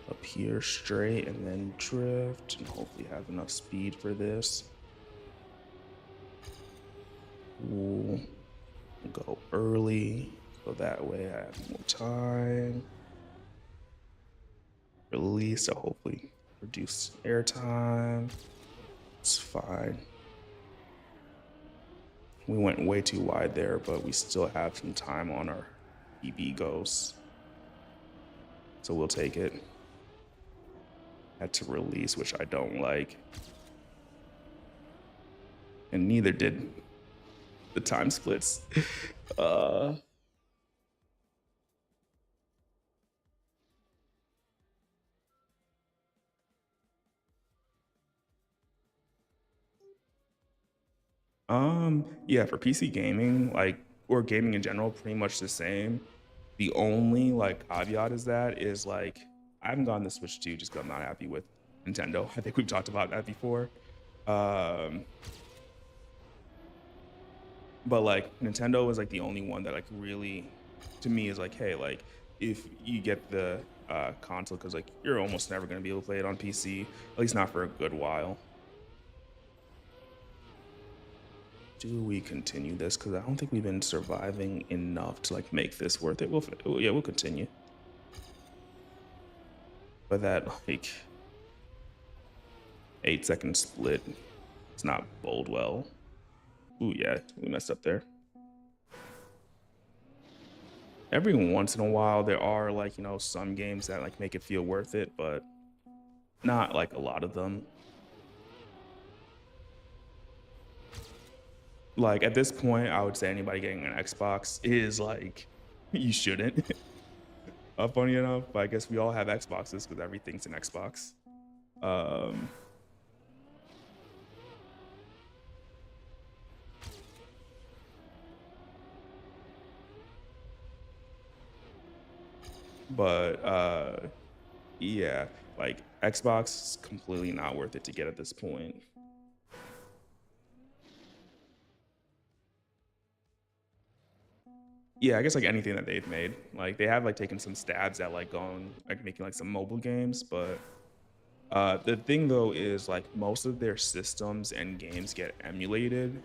[SPEAKER 1] Up here straight and then drift and hopefully have enough speed for this. Ooh, go early so that way I have more time. Release to hopefully reduce airtime. It's fine. We went way too wide there, but we still have some time on our EB ghosts. So we'll take it. Had to release, which I don't like. And neither did the time splits. uh yeah, for PC gaming, like or gaming in general, pretty much the same. The only like caveat is like I haven't gotten the Switch 2 just because I'm not happy with Nintendo. I think we've talked about that before. Um, but like Nintendo is like the only one that like really to me is like, hey, like if you get the console, because like you're almost never gonna be able to play it on PC, at least not for a good while. Do we continue this? Because I don't think we've been surviving enough to like make this worth it. Yeah, we'll continue. but that like 8-second split, it's not bowled well. Ooh, yeah, we messed up there. Every once in a while, there are like, some games that like make it feel worth it, but not like a lot of them. Like at this point, I would say anybody getting an Xbox is like, you shouldn't. Funny enough, but I guess we all have Xboxes because everything's an Xbox. Um, but yeah, like Xbox is completely not worth it to get at this point. Yeah, I guess like anything that they've made, like they have like taken some stabs at like going like making like some mobile games, but the thing though is like most of their systems and games get emulated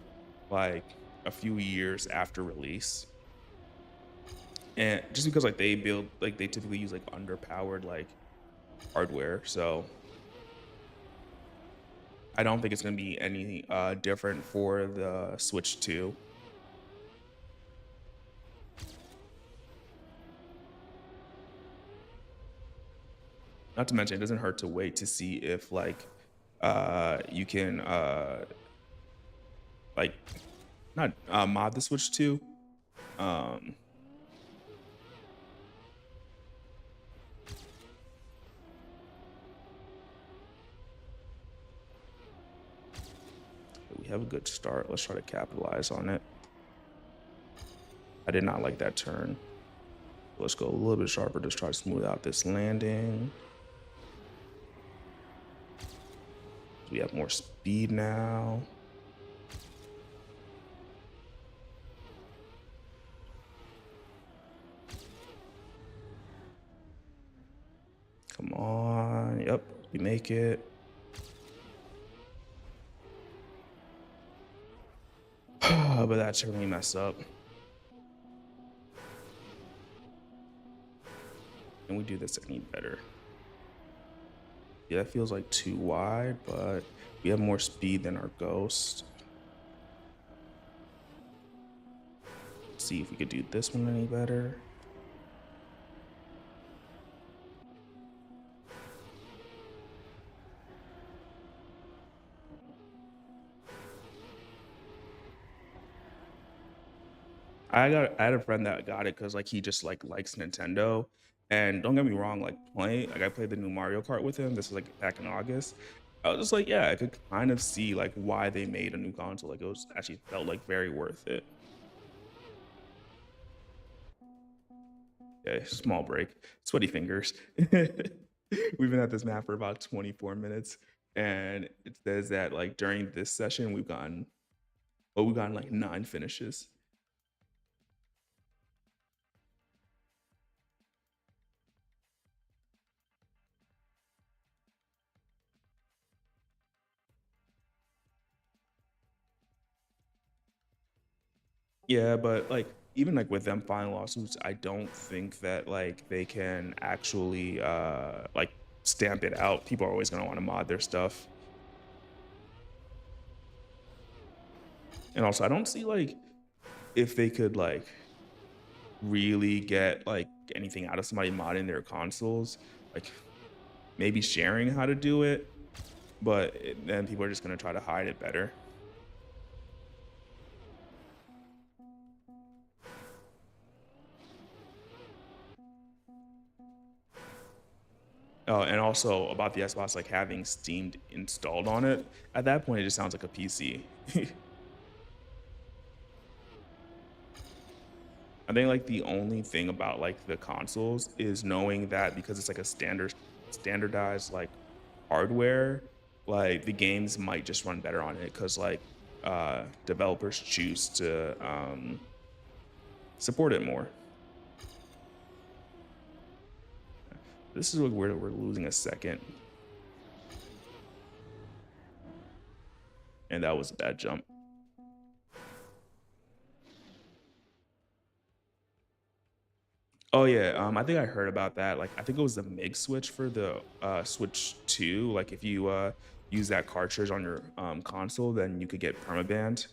[SPEAKER 1] like a few years after release. And just because like they build like they typically use like underpowered like hardware. So I don't think it's gonna be any different for the Switch 2. Not to mention it doesn't hurt to wait to see if like you can like not mod the Switch 2. Um we have a good start. Let's try to capitalize on it. I did not like that turn. Let's go a little bit sharper. Just try to smooth out this landing. We have more speed now. Come on. Yep, we make it. But that's really messed up. Can we do this any better? Yeah, that feels like too wide, but we have more speed than our ghost. Let's see if we could do this one any better. I had a friend that got it because like he just like likes Nintendo. And don't get me wrong, like playing like I played the new Mario Kart with him. This was like back in August. I was just like, yeah, I could kind of see like why they made a new console. Like it was actually felt like very worth it. Okay, small break. Sweaty fingers. We've been at this map for about 24 minutes, and it says that like during this session we've gotten like 9 finishes. Yeah, but like even like with them filing lawsuits, I don't think that like they can actually like stamp it out. People are always gonna want to mod their stuff. And also I don't see like if they could like really get like anything out of somebody modding their consoles, like maybe sharing how to do it, but then people are just gonna try to hide it better. Oh, and also about the Xbox like having Steam installed on it. At that point, it just sounds like a PC. I think like the only thing about like the consoles is knowing that because it's like a standardized like hardware, like the games might just run better on it because like developers choose to support it more. This is where we're losing a second, and that was a bad jump. Oh yeah, I think I heard about that. Like, I think it was the MIG switch for the Switch 2. Like, if you use that cartridge on your console, then you could get permabanned.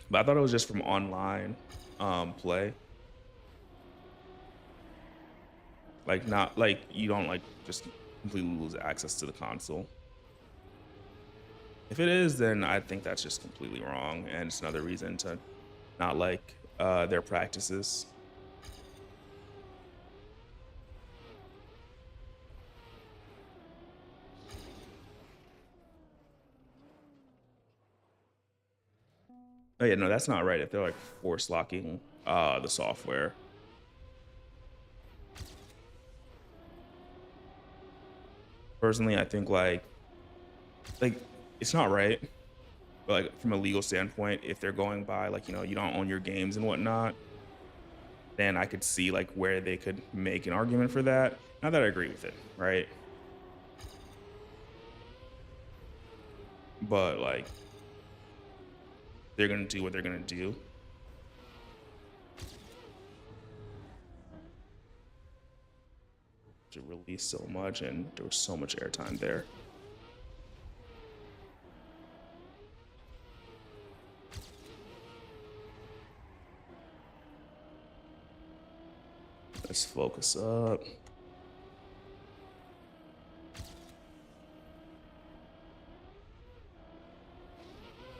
[SPEAKER 1] But I thought it was just from online play. Like, not like you don't like just completely lose access to the console. If it is, then I think that's just completely wrong, and it's another reason to not like their practices. Oh yeah, no, that's not right. If they're like force locking the software. Personally, I think like it's not right. But like from a legal standpoint, if they're going by like, you don't own your games and whatnot, then I could see like where they could make an argument for that. Not that I agree with it, right? But like they're gonna do what they're gonna do to release so much, and there was so much airtime there. Let's focus up.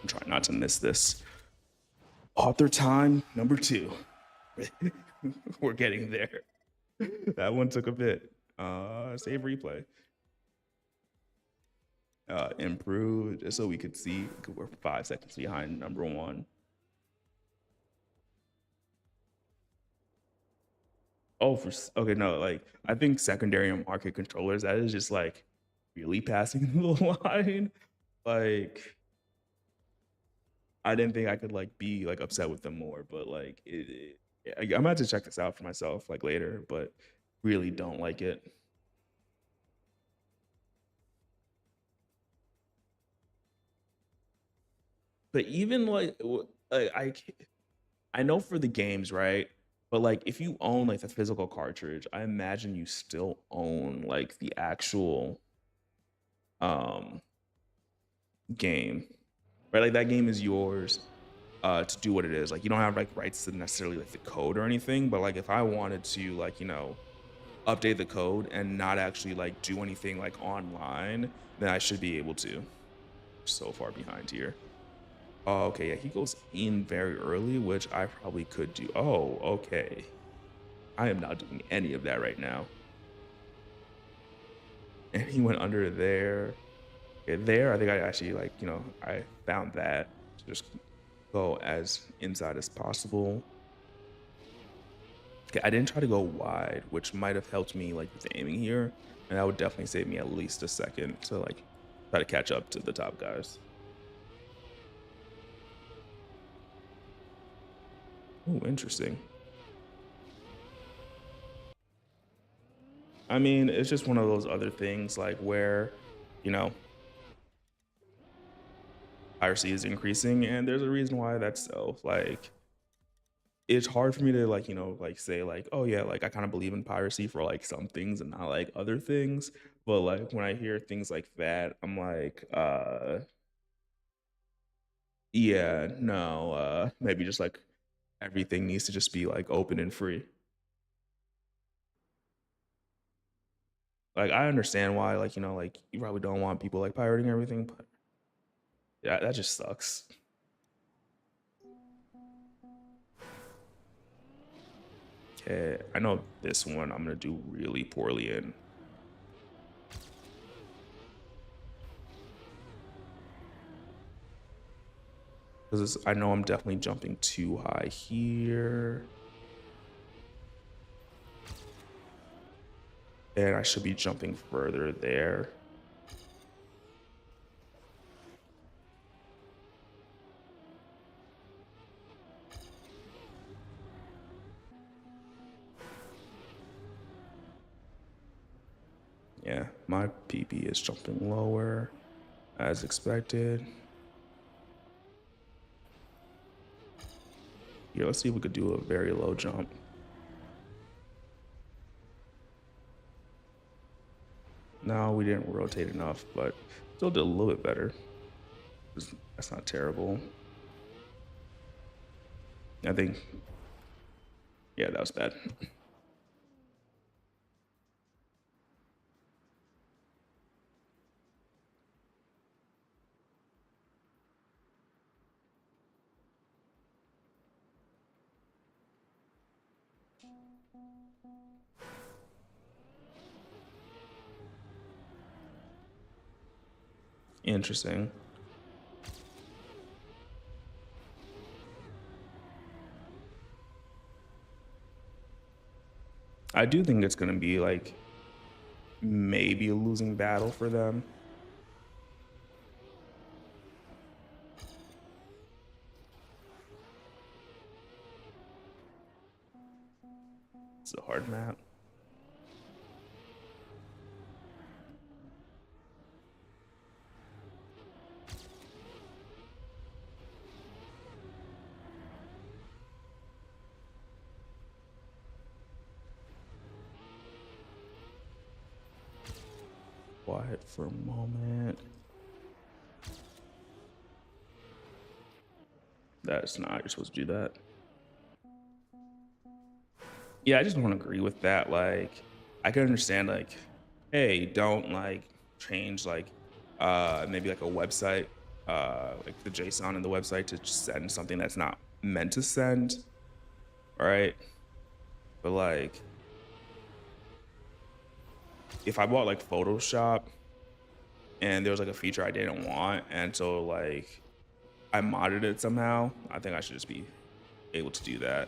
[SPEAKER 1] I'm trying not to miss this. Author time number two. We're getting there. That one took a bit. Save replay. Improve just so we could see we're 5 seconds behind number one. Oh, okay, no, like I think secondary market controllers, that is just like really passing the line. Like I didn't think I could like be like upset with them more, but like I'm gonna have to check this out for myself like later, but really don't like it. But even like I know for the games, right? But like if you own like the physical cartridge, I imagine you still own like the actual um game. Right? Like that game is yours to do what it is. Like you don't have like rights to necessarily like the code or anything, but like if I wanted to like, update the code and not actually like do anything like online, then I should be able to. So far behind here. Oh, okay, yeah, he goes in very early, which I probably could do. Oh, okay. I am not doing any of that right now. And he went under there. Okay, there, I think I actually like, I found that to just go as inside as possible. Okay, I didn't try to go wide, which might have helped me like with the aiming here. And that would definitely save me at least a second to like try to catch up to the top guys. Oh, interesting. I mean, it's just one of those other things like where, you know, piracy is increasing, and there's a reason why that's so. Like, it's hard for me to like, like say like, oh yeah, like I kind of believe in piracy for like some things and not like other things. But like when I hear things like that, I'm like, yeah, no, maybe just like everything needs to just be like open and free. Like I understand why, like, like you probably don't want people like pirating everything, but yeah, that just sucks. Okay, I know this one I'm gonna do really poorly in. Because I know I'm definitely jumping too high here. And I should be jumping further there. Yeah, my PP is jumping lower as expected. Here, let's see if we could do a very low jump. No, we didn't rotate enough, but still did a little bit better. That's not terrible. I think, yeah, that was bad. Interesting. I do think it's going to be like maybe a losing battle for them. It's a hard map. Quiet for a moment. That's not, you're supposed to do that. Yeah, I just don't agree with that. Like, I can understand, like, hey, don't like change like maybe like a website, like the JSON in the website to just send something that's not meant to send, right? But like if I bought like Photoshop and there was like a feature I didn't want, and so like I modded it somehow, I think I should just be able to do that.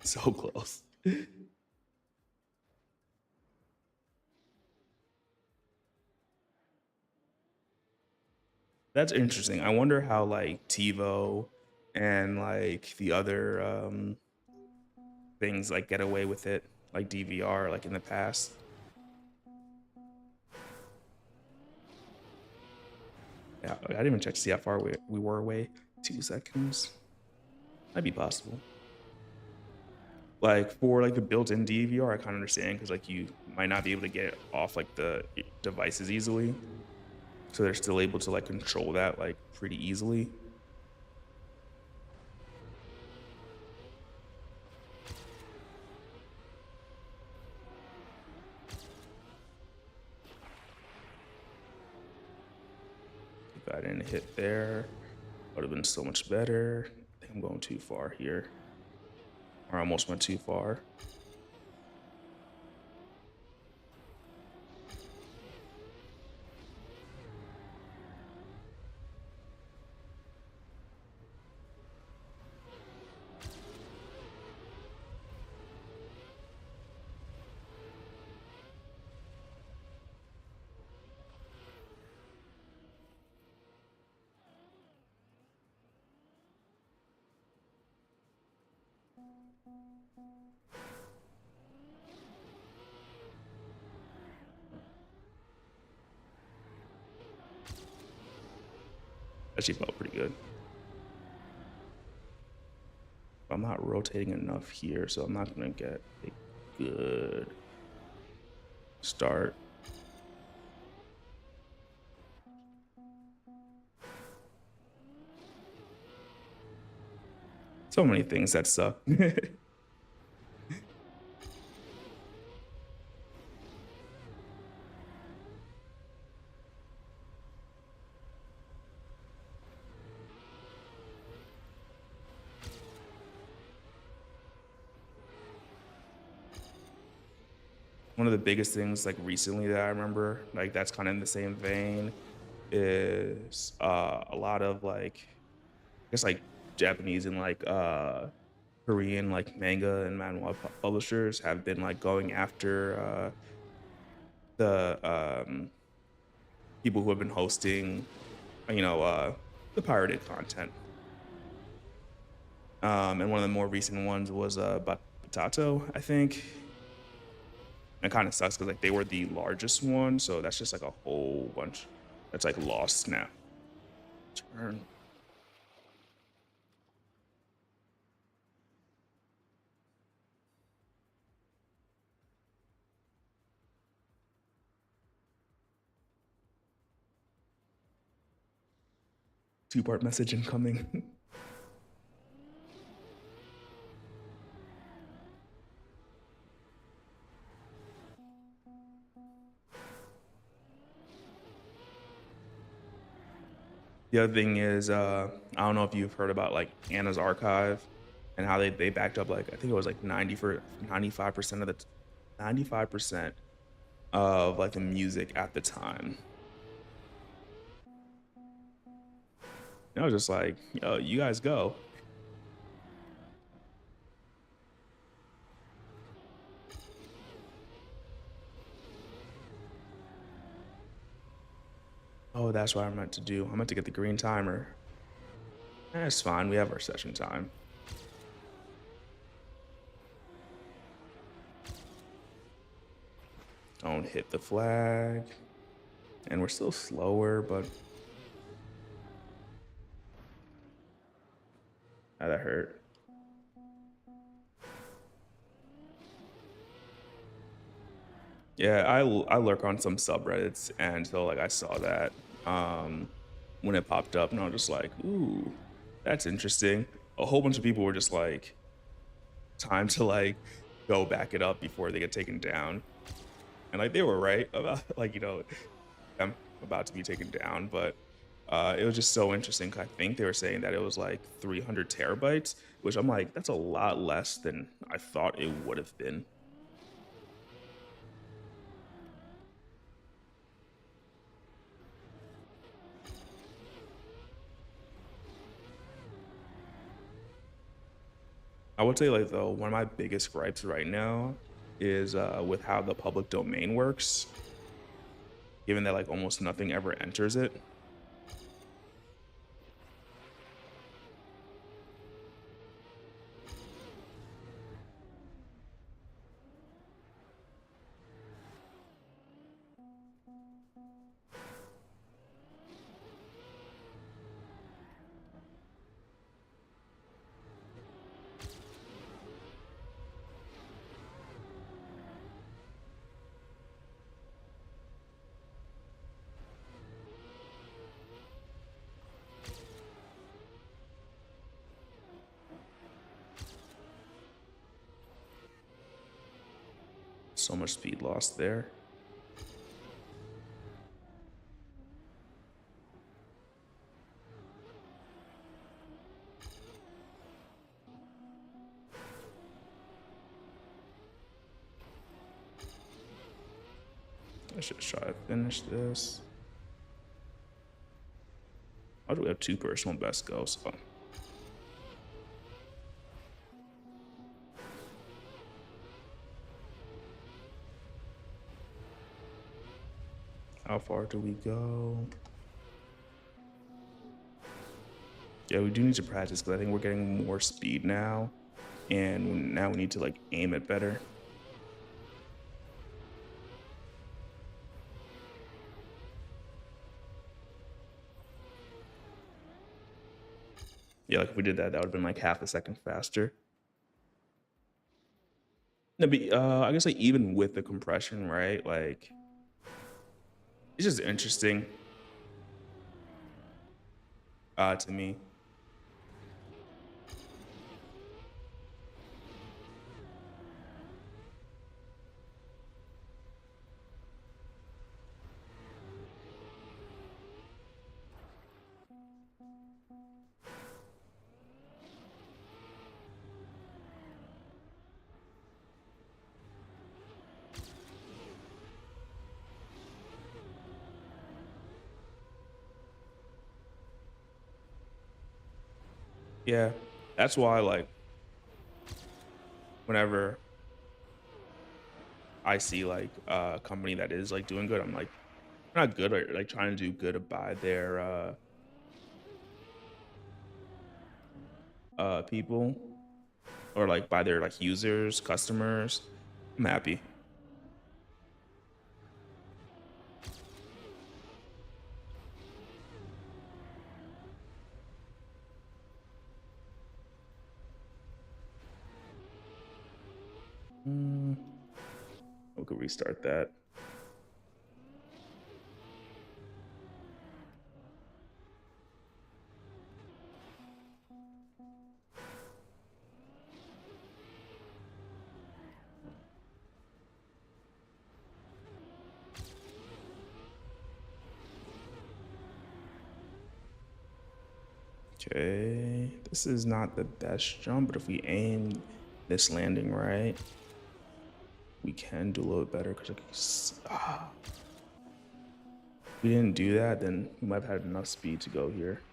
[SPEAKER 1] So close. That's interesting. I wonder how like TiVo and like the other things like get away with it, like DVR, like in the past. Yeah, I didn't even check to see how far we were away. 2 seconds. Might be possible. Like for like the built-in DVR, I kind of understand because like you might not be able to get off like the devices easily, so they're still able to like control that like pretty easily. If I didn't hit there, would have been so much better. I think I'm going too far here, or I almost went too far. Actually felt pretty good. I'm not rotating enough here, so I'm not gonna get a good start. So many things that suck. One of the biggest things like recently that I remember, like that's kind of in the same vein, is a lot of like I guess like Japanese and like Korean like manga and manhwa publishers have been like going after the people who have been hosting, you know, the pirated content. And one of the more recent ones was Potato, I think. It kind of sucks because like they were the largest one, so that's just like a whole bunch that's like lost now. Turn. Two-part message incoming. The other thing is, I don't know if you've heard about like Anna's Archive and how they backed up like I think it was like 95% of the 95% of like the music at the time. And I was just like, yo, you guys go. Oh, that's what I meant to do. I meant to get the green timer. That's fine. We have our session time. Don't hit the flag. And we're still slower, but that hurt. Yeah, I lurk on some subreddits, and so like I saw that when it popped up, and I was just like, "Ooh, that's interesting." A whole bunch of people were just like, "Time to like go back it up before they get taken down," and like they were right about like I'm about to be taken down, but it was just so interesting. 'Cause I think they were saying that it was like 300 terabytes, which I'm like, that's a lot less than I thought it would have been. I would say like though one of my biggest gripes right now is with how the public domain works, given that like almost nothing ever enters it. So much speed lost there. I should try to finish this. How do we have two personal best goes? Oh, how far do we go? Yeah, we do need to practice because I think we're getting more speed now, and now we need to like aim it better. Yeah, like if we did that, that would have been like half a second faster. No, but I guess like even with the compression, right? Like it's just interesting to me. Yeah, that's why like whenever I see like a company that is like doing good, I'm like not good or like trying to do good by their people or like by their like users, customers. I'm happy. Mm, we could restart that. Okay, this is not the best jump, but if we aim this landing right, we can do a little bit better because if we didn't do that, then we might have had enough speed to go here.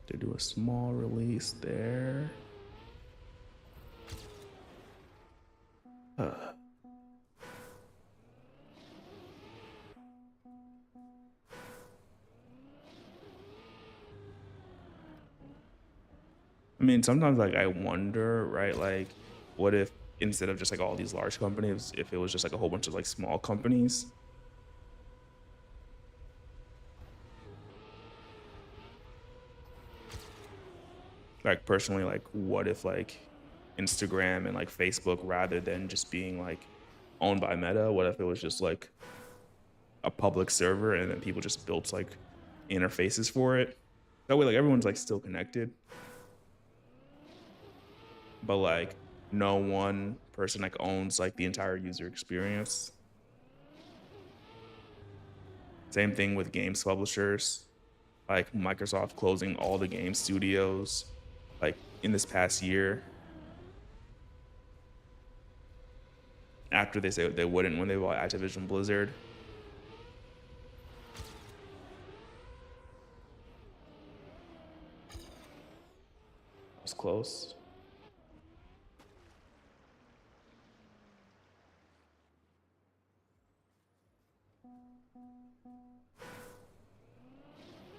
[SPEAKER 1] To do a small release there. Uh, I mean, sometimes like I wonder, right? Like, what if instead of just like all these large companies, if it was just like a whole bunch of like small companies? Like personally, like what if like Instagram and like Facebook, rather than just being like owned by Meta, what if it was just like a public server and then people just built like interfaces for it? That way, like everyone's like still connected, but like no one person like owns like the entire user experience. Same thing with games publishers, like Microsoft closing all the game studios like in this past year after they said they wouldn't when they bought Activision Blizzard. It was close.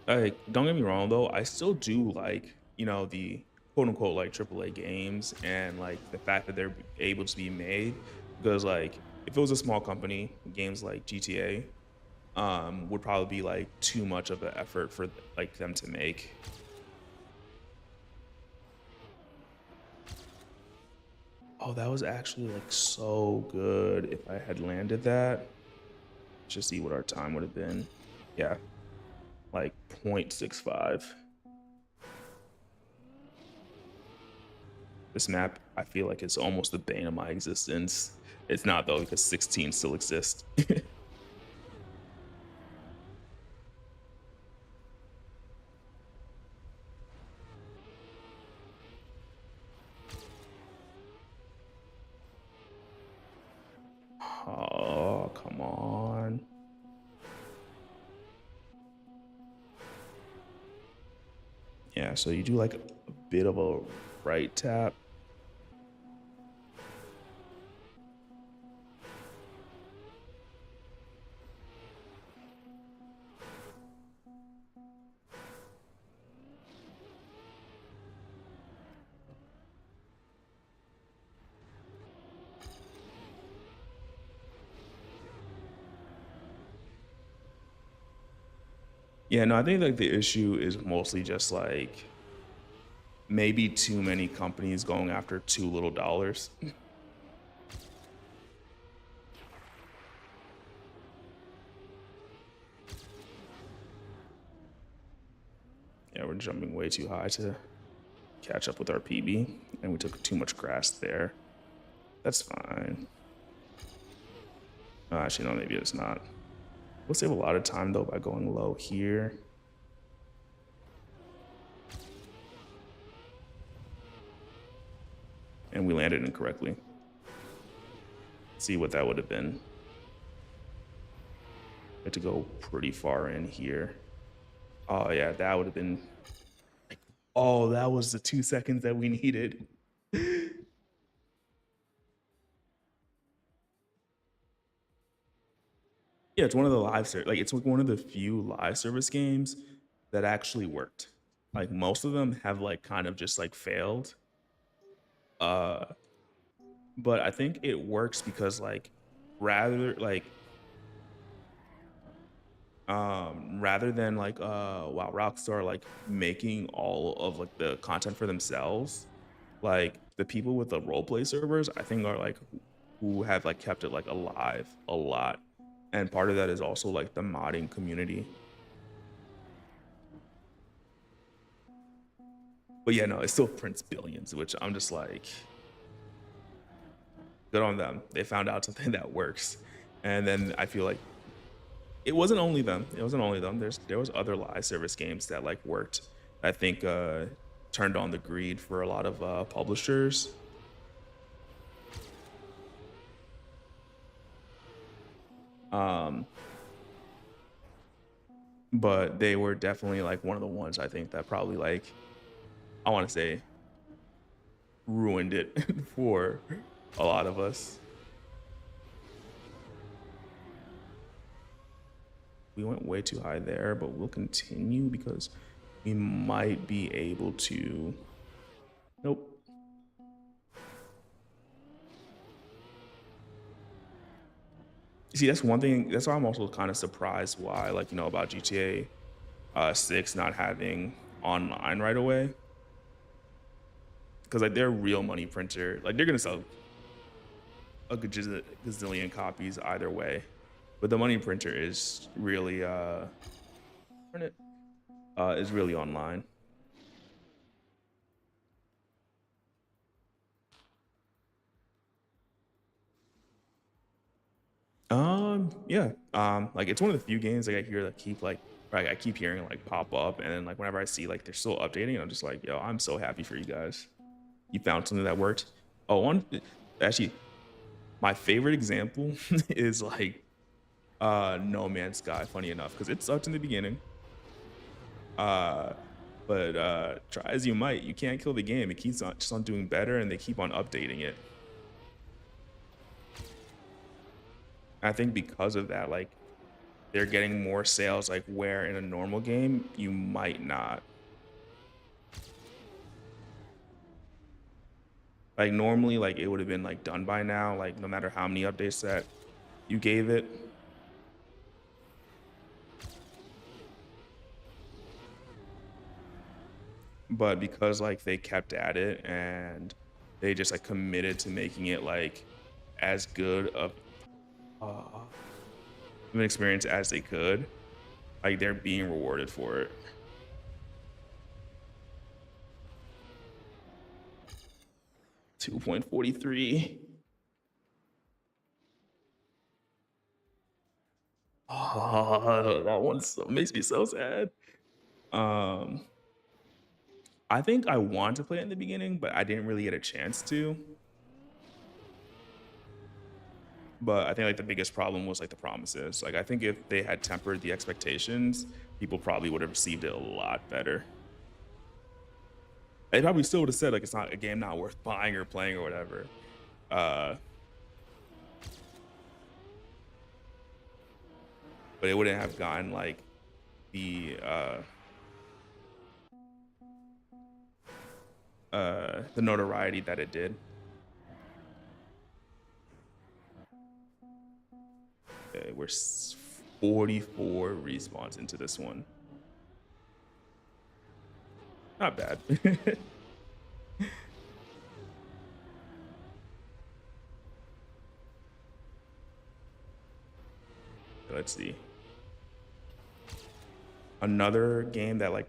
[SPEAKER 1] Like, don't get me wrong though, I still do like, the quote unquote like AAA games and like the fact that they're able to be made because like if it was a small company, games like GTA would probably be like too much of an effort for like them to make. Oh, that was actually like so good if I had landed that. Just see what our time would have been. Yeah, like 0.65. This map, I feel like it's almost the bane of my existence. It's not though, because 16 still exists. Oh, come on. Yeah, so you do like a bit of a right tap. Yeah, no, I think like the issue is mostly just like maybe too many companies going after too little dollars. Yeah, we're jumping way too high to catch up with our PB, and we took too much grass there. That's fine. Actually, no, maybe it's not. We'll save a lot of time though by going low here. and we landed incorrectly. See what that would have been. Had to go pretty far in here. Oh yeah, that would have been like, oh, that was the 2 seconds that we needed. Yeah, it's one of the like it's like one of the few live service games that actually worked. Like most of them have like kind of just like failed. Uh but I think it works because like rather like rather than like wow Rockstar like making all of like the content for themselves, like the people with the roleplay servers I think are like who have like kept it like alive a lot. And part of that is also like the modding community. But yeah, no, it still prints billions, which I'm just like, good on them. They found out something that works. And then I feel like it wasn't only them. It wasn't only them. There was other live service games that like worked. I think turned on the greed for a lot of publishers. Um, but they were definitely like one of the ones I think that probably like I want to say ruined it for a lot of us. We went way too high there, but we'll continue because we might be able to. Nope. See, that's one thing. That's why I'm also kind of surprised why, like, about GTA 6 not having online right away. Because, like, they're real money printer. Like, they're going to sell a gazillion copies either way. But the money printer is really, is really online. Yeah. Like it's one of the few games like I hear that keep like I keep hearing like pop up, and then like whenever I see like they're still updating, I'm just like, yo, I'm so happy for you guys. You found something that worked. Oh, one actually, my favorite example is like No Man's Sky. Funny enough, because it sucked in the beginning. Uh, but try as you might, you can't kill the game. It keeps on just on doing better, and they keep on updating it. I think because of that, like they're getting more sales like where in a normal game you might not. Like normally like it would have been like done by now, like no matter how many updates that you gave it. But because like they kept at it and they just like committed to making it like as good uh, of an experience as they could, like they're being rewarded for it. 2.43. Oh, that one makes me so sad. Um, I think I wanted to play it in the beginning, but I didn't really get a chance to. But I think like the biggest problem was like the promises. Like I think if they had tempered the expectations, people probably would have received it a lot better. They probably still would have said like it's not a game not worth buying or playing or whatever. Uh, but it wouldn't have gotten like the the notoriety that it did. Okay, we're 44 respawns into this one. Not bad. Let's see. Another game that like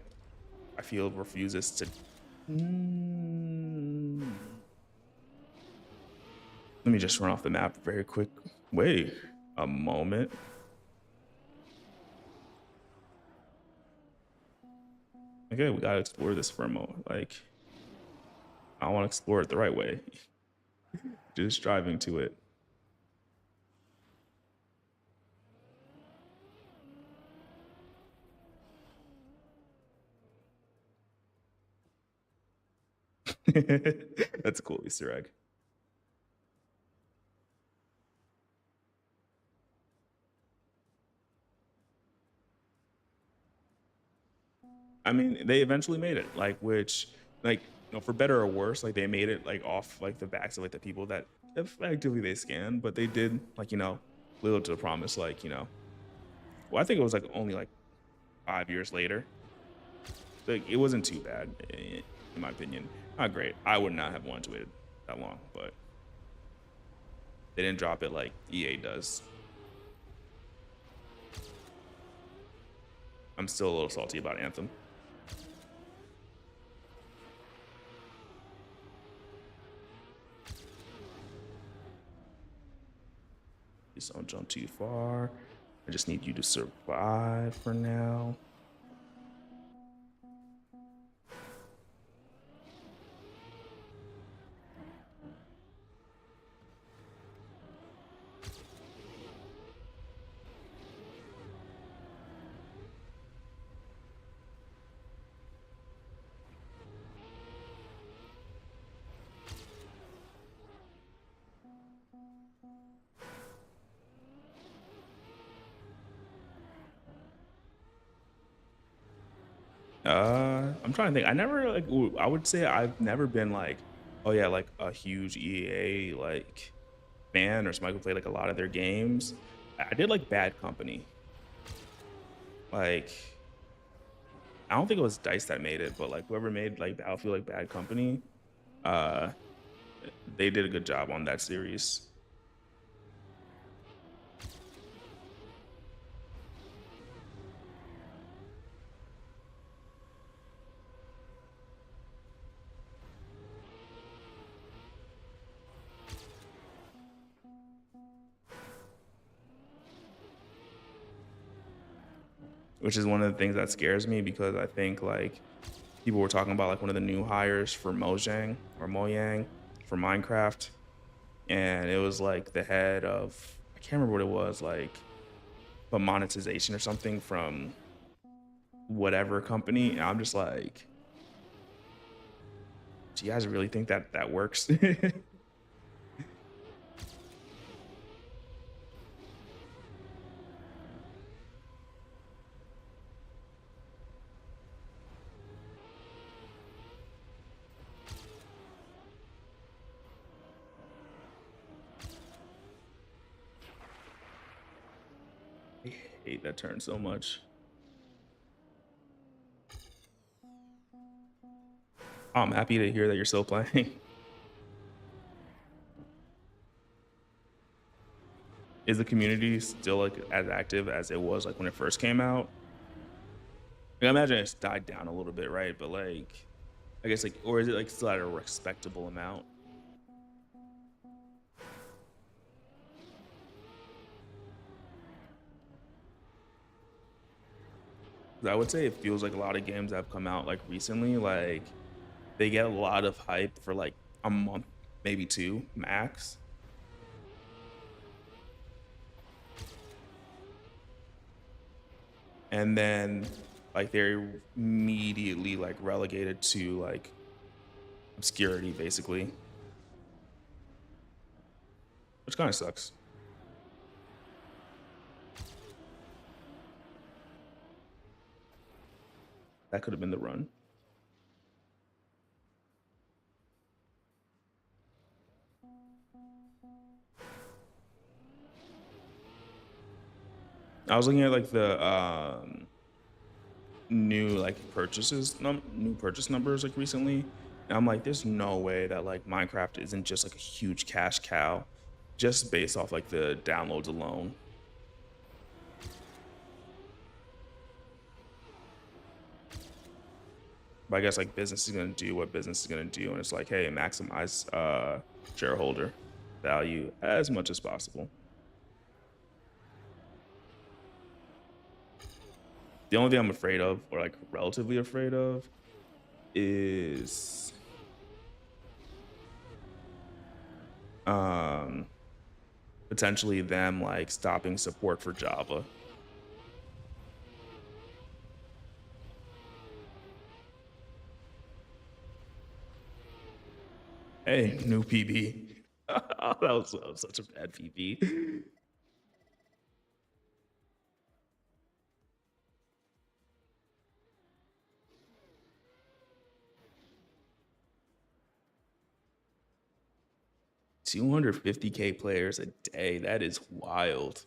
[SPEAKER 1] I feel refuses to. Mm. Let me just run off the map very quick. Wait a moment. Okay, we gotta explore this for a moment. Like, I want to explore it the right way. Just driving to it. That's a cool Easter egg. I mean, they eventually made it, like, which, like, for better or worse, like, they made it, like, off, like, the backs of, like, the people that effectively they scanned, but they did, like, little to the promise, like, well, I think it was, like, only, like, 5 years later. Like, it wasn't too bad, in my opinion. Not great. I would not have wanted to wait that long, but they didn't drop it like EA does. I'm still a little salty about Anthem. Please don't jump too far. I just need you to survive for now. I'm trying to think. I never like. I would say I've never been like, oh yeah, like a huge EA like fan or somebody who played like a lot of their games. I did like Bad Company. Like, I don't think it was Dice that made it, but like whoever made like Battlefield like Bad Company, uh, they did a good job on that series. Which is one of the things that scares me because I think like people were talking about like one of the new hires for Mojang or Mojang for Minecraft, and it was like the head of I can't remember what it was like, but monetization or something from whatever company. And I'm just like, do you guys really think that that works? I hate that turn so much. I'm happy to hear that you're still playing. Is the community still like as active as it was like when it first came out? Like, I imagine it's died down a little bit, right? But like, I guess like, or is it like still at a respectable amount? 'Cause I would say it feels like a lot of games that have come out like recently, like they get a lot of hype for like a month, maybe two max, and then like they're immediately like relegated to like obscurity, basically, which kind of sucks. That could have been the run. I was looking at like the new like new purchase numbers like recently, and I'm like, there's no way that like Minecraft isn't just like a huge cash cow, just based off like the downloads alone. But I guess like business is gonna do what business is gonna do, and it's like, hey, maximize shareholder value as much as possible. The only thing I'm afraid of, or like relatively afraid of, is Um, Potentially them like stopping support for Java. Hey, new PB. That was such a bad PB. 250K players a day. That is wild.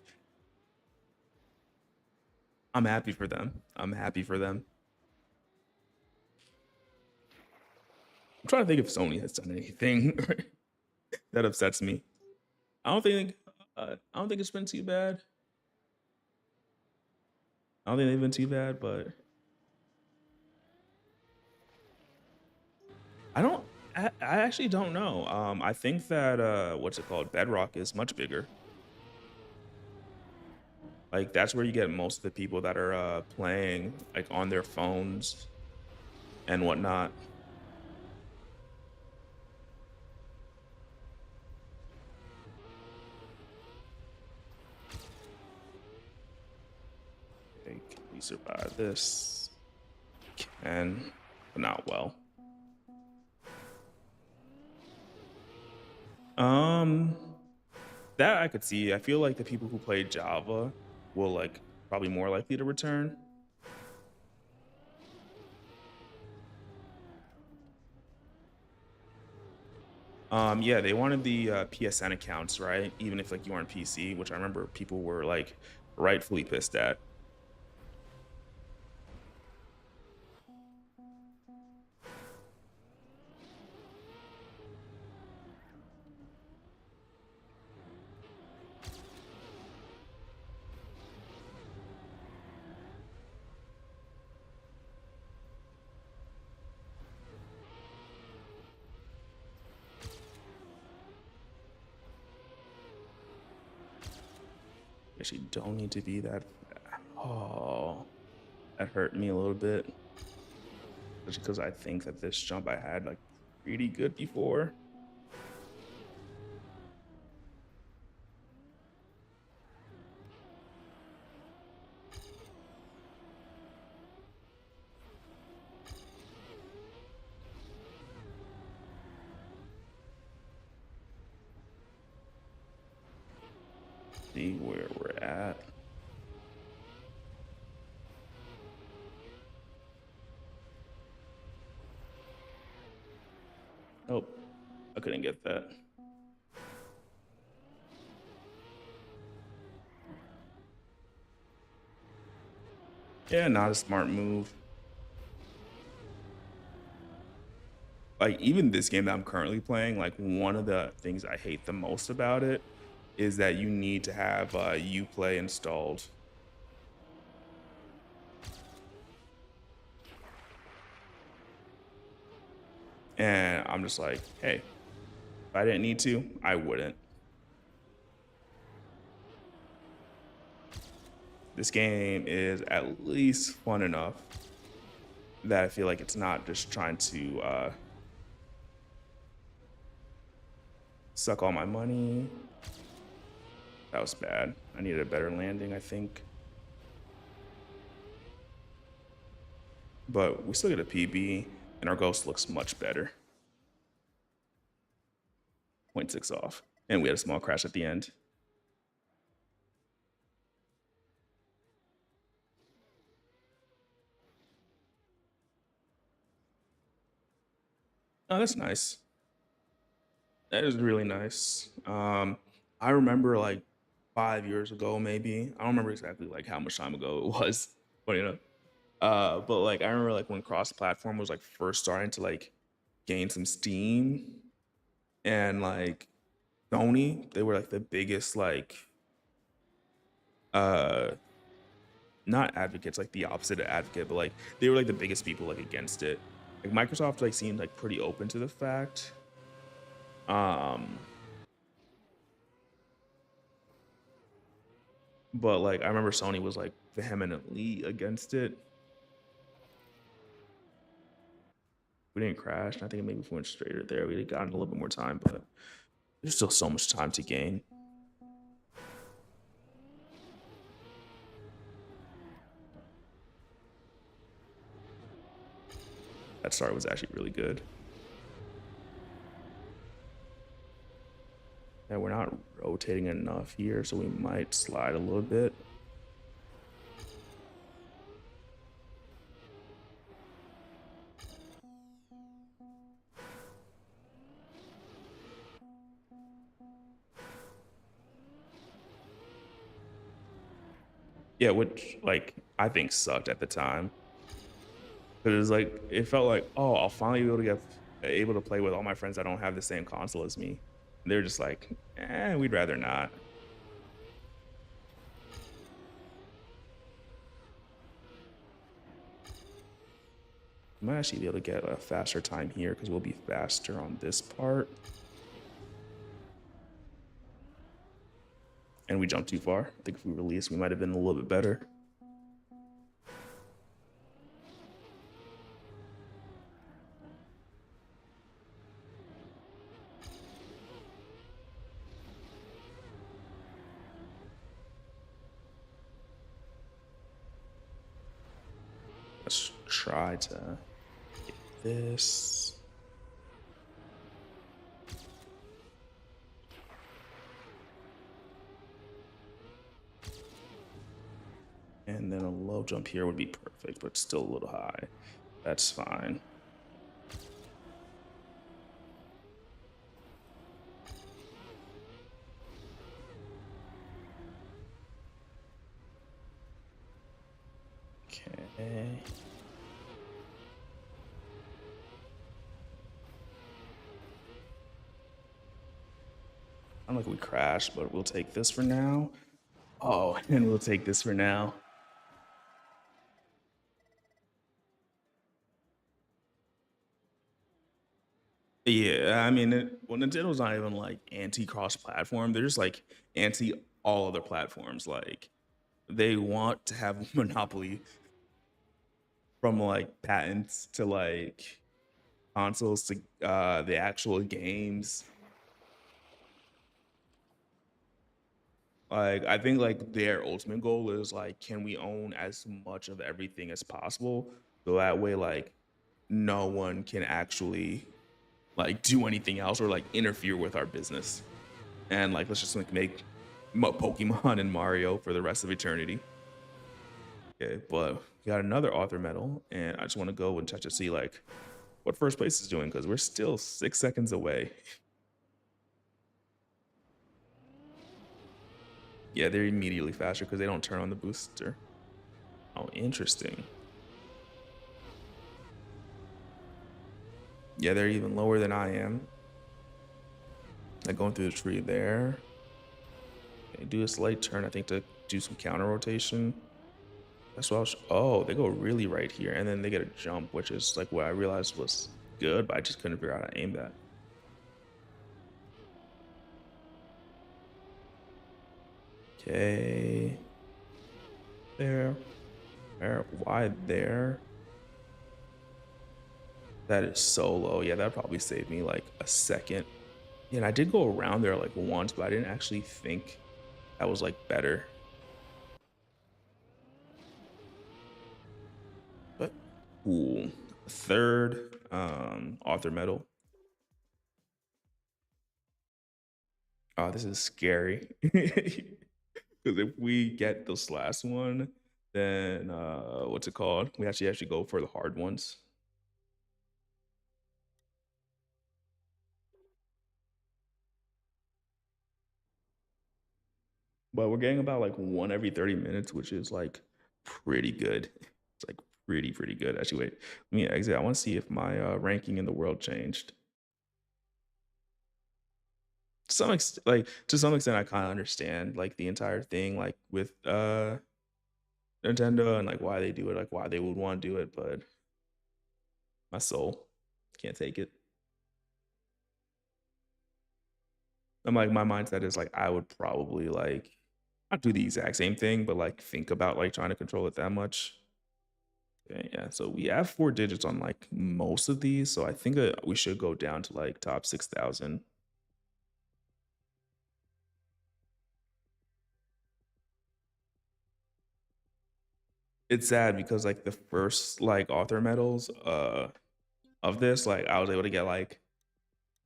[SPEAKER 1] I'm happy for them. I'm happy for them. I'm trying to think if Sony has done anything that upsets me. I don't think it's been too bad. I don't think they've been too bad, but I don't. I actually don't know. I think that what's it called? Bedrock is much bigger. Like that's where you get most of the people that are playing like on their phones and whatnot. Okay, can we survive this? Can, but not well. Um, that I could see. I feel like the people who play Java will like probably more likely to return. Yeah, they wanted the PSN accounts, right? Even if like you weren't PC, which I remember people were like rightfully pissed at. Actually, don't need to be that. Oh, that hurt me a little bit, just because I think that this jump I had like pretty good before. See where we're at. Nope, I couldn't get that. Yeah, not a smart move. Like even this game that I'm currently playing, like one of the things I hate the most about it is that you need to have Uplay installed. And I'm just like, hey, if I didn't need to, I wouldn't. This game is at least fun enough that I feel like it's not just trying to suck all my money. That was bad. I needed a better landing, I think. But we still get a PB, and our ghost looks much better. 0.6 off. And we had a small crash at the end. Oh, that's nice. That is really nice. I remember like 5 years ago, maybe. I don't remember exactly like how much time ago it was, funny enough. But like I remember like when cross-platform was like first starting to like gain some steam, and like Sony, they were like the biggest like uh not advocates, like the opposite of advocate, but like they were like the biggest people like against it. Like Microsoft like seemed like pretty open to the fact. Um but like I remember Sony was like vehemently against it. We didn't crash. I think maybe if we went straighter there, we'd have gotten a little bit more time, but There's still so much time to gain. That start was actually really good. And we're not rotating enough here, so we might slide a little bit. Yeah, which like I think sucked at the time. But it was like it felt like, oh, I'll finally be able to play with all my friends that don't have the same console as me. They're just like, we'd rather not. I might actually be able to get a faster time here because we'll be faster on this part. And we jumped too far. I think if we released, we might have been a little bit better. Let's try to get this. And then a low jump here would be perfect, but still a little high. That's fine. Okay. I'm like we crashed, but we'll take this for now. Oh, and we'll take this for now. Yeah, I mean, well, Nintendo's not even like anti-cross platform. They're just like anti all other platforms. Like they want to have a monopoly from like patents to like consoles to the actual games. Like I think like their ultimate goal is like, can we own as much of everything as possible? So that way, like no one can actually like do anything else or like interfere with our business. And like let's just like make Pokemon and Mario for the rest of eternity. Okay, but we got another author medal, and I just want to go and check to see like what first place is doing because we're still 6 seconds away. Yeah, they're immediately faster because they don't turn on the booster. Oh, interesting. Yeah, they're even lower than I am. Like going through the tree there. Okay, do a slight turn, I think, to do some counter rotation. That's what I was. Oh, they go really right here, and then they get a jump, which is like what I realized was good, but I just couldn't figure out how to aim that. Okay. There. There. Why there? That is so low. Yeah, that probably saved me like a second. Yeah, and I did go around there like once, but I didn't actually think that was like better. But cool. Third author medal. Oh, this is scary. Because if we get this last one, then what's it called? We actually go for the hard ones. But we're getting about like one every 30 minutes, which is like pretty good. It's like pretty good. Actually, wait, let me exit. I want to see if my ranking in the world changed. To some extent, I kind of understand like the entire thing, like with Nintendo and like why they do it, like why they would want to do it, but my soul can't take it. I'm like my mindset is like I would probably like not do the exact same thing, but like think about like trying to control it that much. Okay, yeah, so we have 4 digits on like most of these, so I think we should go down to like top 6,000. it's sad because like the first like author medals of this, like I was able to get like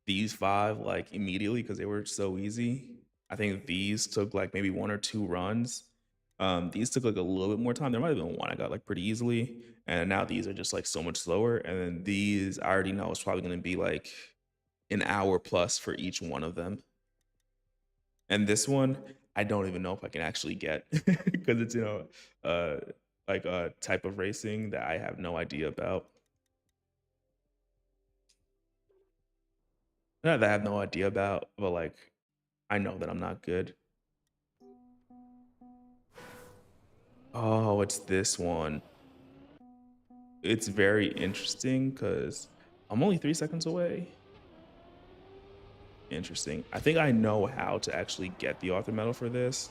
[SPEAKER 1] these 5 like immediately because they were so easy. I think these took like maybe 1 or 2 runs. These took like a little bit more time. There might have been one I got like pretty easily, and now these are just like so much slower. And then these I already know it's probably going to be like an hour plus for each one of them. And this one, I don't even know if I can actually get because it's uh like a type of racing that I have no idea about. Not that I have no idea about, but like I know that I'm not good. Oh, it's this one. It's very interesting because I'm only 3 seconds away. Interesting. I think I know how to actually get the author medal for this.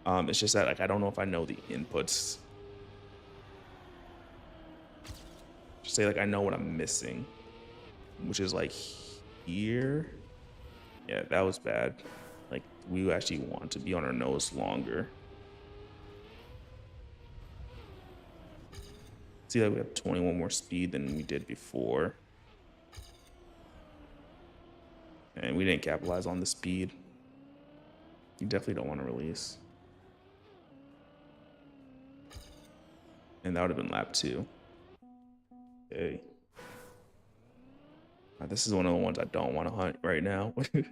[SPEAKER 1] It's just that like I don't know if I know the inputs. Just say like I know what I'm missing, which is like here. Yeah, that was bad. Like we actually want to be on our nose longer. See that we have 21 more speed than we did before. And we didn't capitalize on the speed. You definitely don't want to release. And that would have been lap 2. Okay. This is one of the ones I don't want to hunt right now. Okay,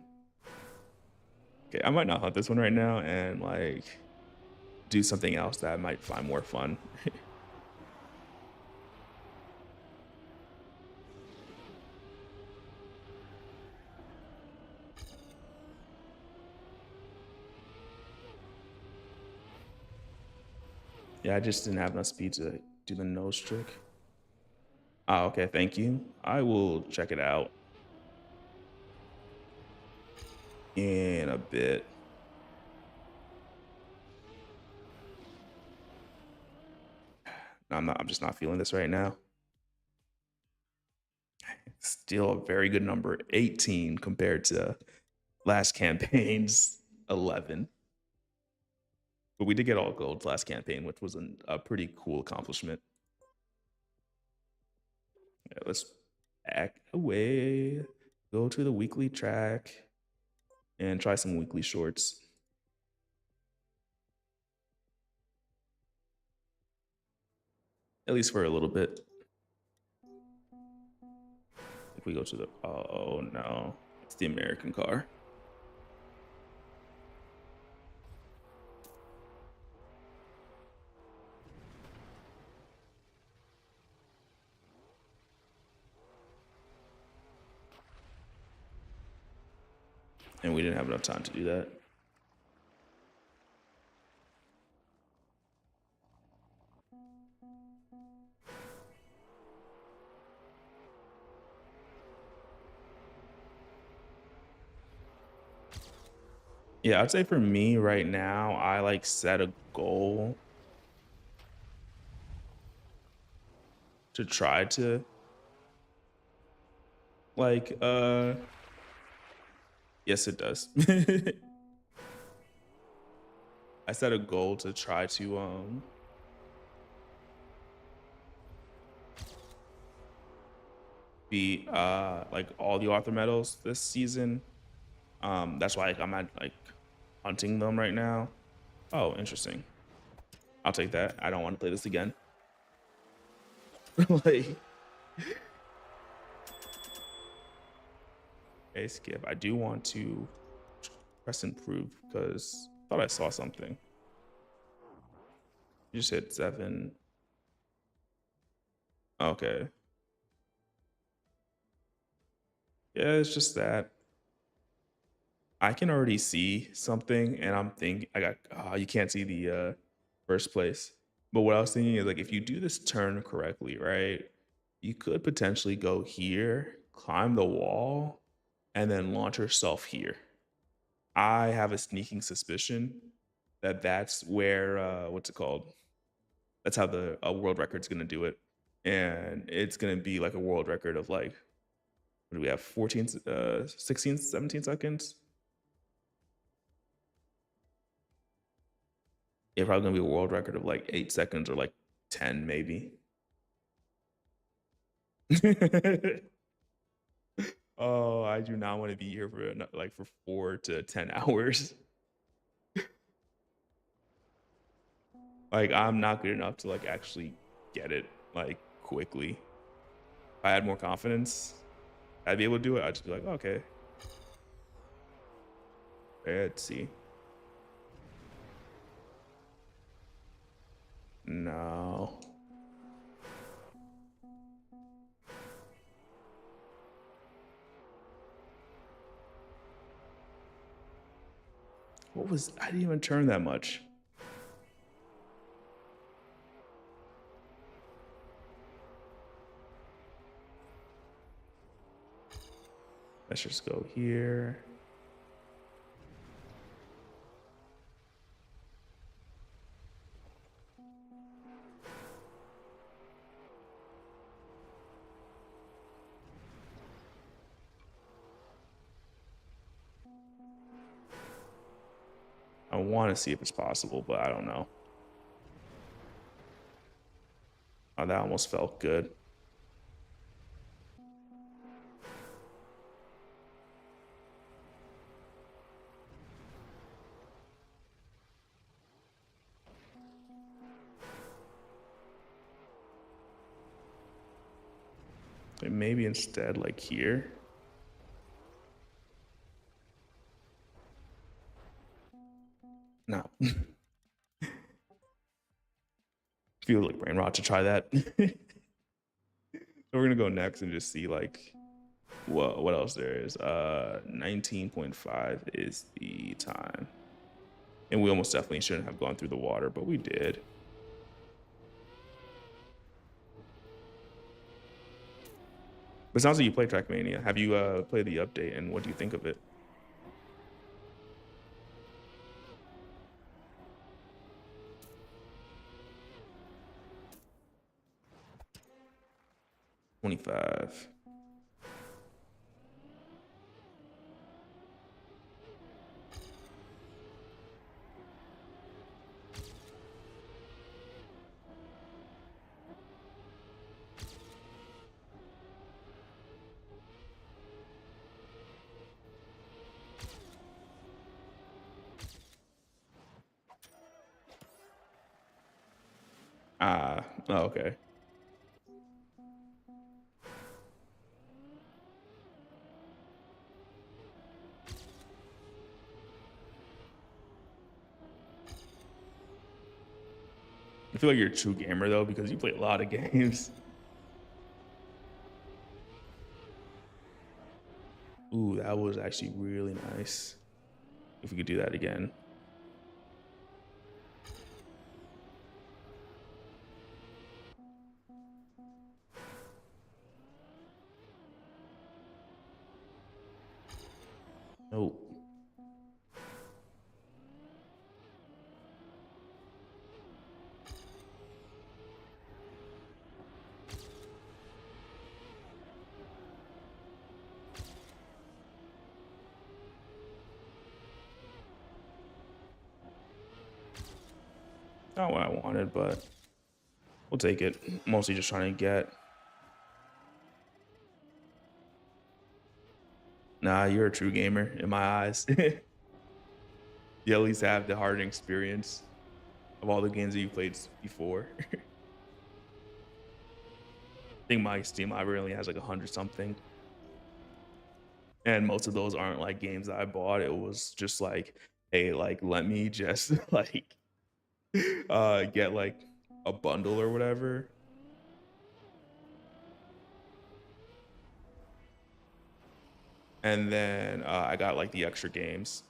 [SPEAKER 1] I might not hunt this one right now and like do something else that I might find more fun. Yeah, I just didn't have enough speed to do the nose trick. Ah, okay, thank you. I will check it out in a bit. No, I'm just not feeling this right now. Still a very good number, 18 compared to last campaign's 11. But we did get all golds last campaign, which was a pretty cool accomplishment. Yeah, let's back away, go to the weekly track, and try some weekly shorts. At least for a little bit. If we go to the, oh no, it's the American car. And we didn't have enough time to do that. Yeah, I'd say for me right now, I like set a goal to try to like yes it does. I set a goal to try to be like all the author medals this season. That's why like, I'm at like hunting them right now. Oh, interesting. I'll take that. I don't want to play this again. Like, okay, skip. I do want to press improve because I thought I saw something. You just hit 7. Okay. Yeah, it's just that I can already see something, and I'm thinking I got you can't see the first place. But what I was thinking is like if you do this turn correctly, right? You could potentially go here, climb the wall, and then launch yourself here. I have a sneaking suspicion that that's where what's it called? That's how the world record's gonna do it, and it's gonna be like a world record of like what do we have 14 16 17 seconds. Yeah, probably gonna be a world record of like 8 seconds or like 10 maybe. Oh, I do not want to be here for like for 4 to 10 hours. Like I'm not good enough to like actually get it like quickly. If I had more confidence, I'd be able to do it. I'd just be like, okay, let's see. No. What was, I didn't even turn that much. Let's just go here. I want to see if it's possible, but I don't know. Oh, that almost felt good. Maybe instead like here. No. Feel like brain rot to try that. So we're gonna go next and just see like what else there is. 19.5 is the time. And we almost definitely shouldn't have gone through the water, but we did. But it sounds like you play Trackmania. Have you played the update and what do you think of it? $25. Ah, oh, okay. I feel like you're a true gamer though because you play a lot of games. Ooh, that was actually really nice. If we could do that again. Nope. Not what I wanted, but we'll take it. Mostly just trying to get. Nah, you're a true gamer in my eyes. You at least have the hardened experience of all the games that you played before. I think my Steam library only has like 100 something. And most of those aren't like games that I bought. It was just like, hey, like let me just like get like a bundle or whatever. And then I got like the extra games.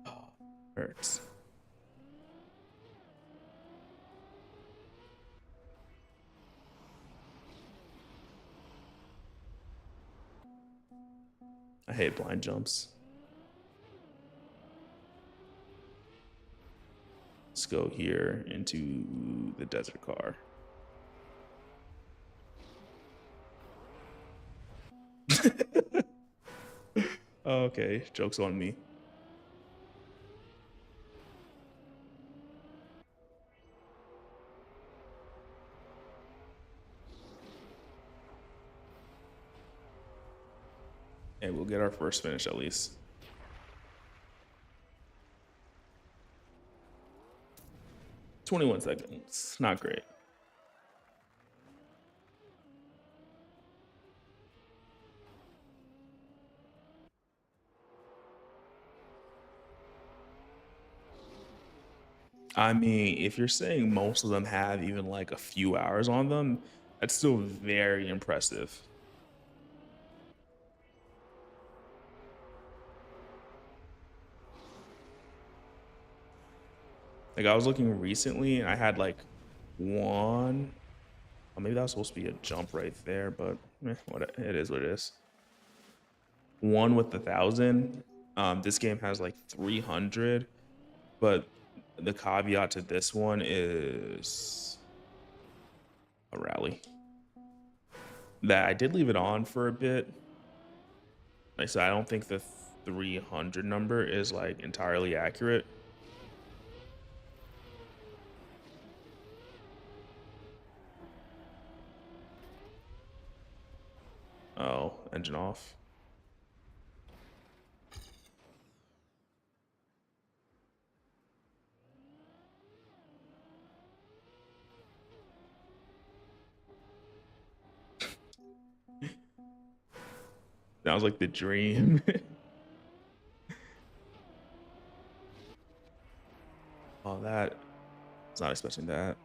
[SPEAKER 1] Oh, hurts. I hate blind jumps. Let's go here into the desert car. Okay, joke's on me. And we'll get our first finish at least. 21 seconds. Not great. I mean, if you're saying most of them have even like a few hours on them, that's still very impressive. Like I was looking recently and I had like one, oh, maybe that was supposed to be a jump right there, but what it is what it is. One with 1,000. This game has like 300, but the caveat to this one is a rally. That I did leave it on for a bit. Like, so I don't think the 300 number is like entirely accurate. Oh, engine off. That was like the dream. Oh, that. I was not expecting that.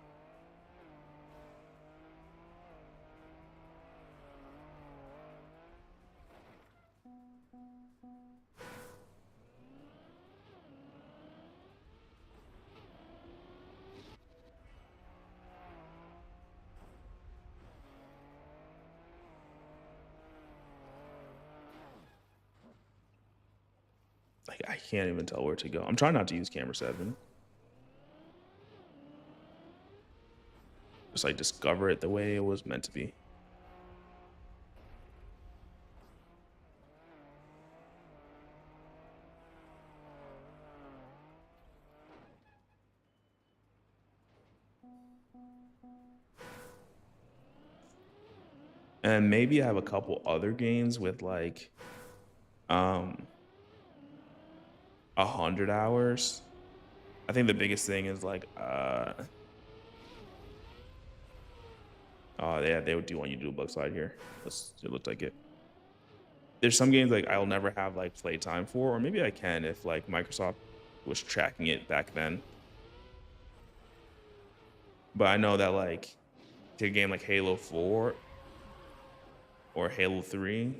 [SPEAKER 1] Like I can't even tell where to go. I'm trying not to use camera 7. Just like discover it the way it was meant to be. And maybe I have a couple other games with like um 100 hours. I think the biggest thing is like oh yeah, they do want you to do a bug slide here. It looked like it. There's some games like I'll never have like play time for, or maybe I can if like Microsoft was tracking it back then. But I know that like take a game like Halo 4 or Halo 3,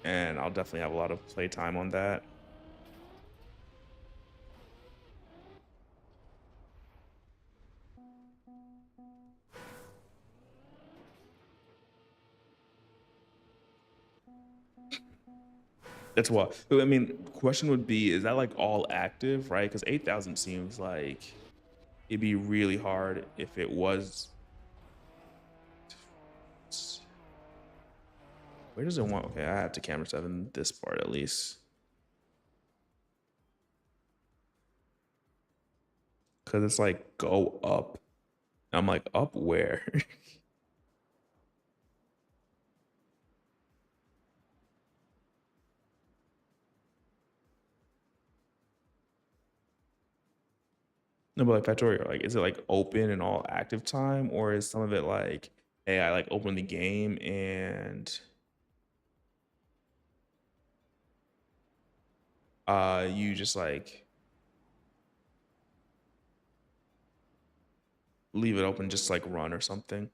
[SPEAKER 1] and I'll definitely have a lot of play time on that. That's what. I mean, question would be: is that like all active, right? Because 8,000 seems like it'd be really hard if it was. Where does it want? Okay, I have to camera 7 this part at least, because it's like go up. I'm like up where? No, but like Factorio, like is it like open and all active time, or is some of it like, hey, I like open the game and you just like leave it open, just like run or something?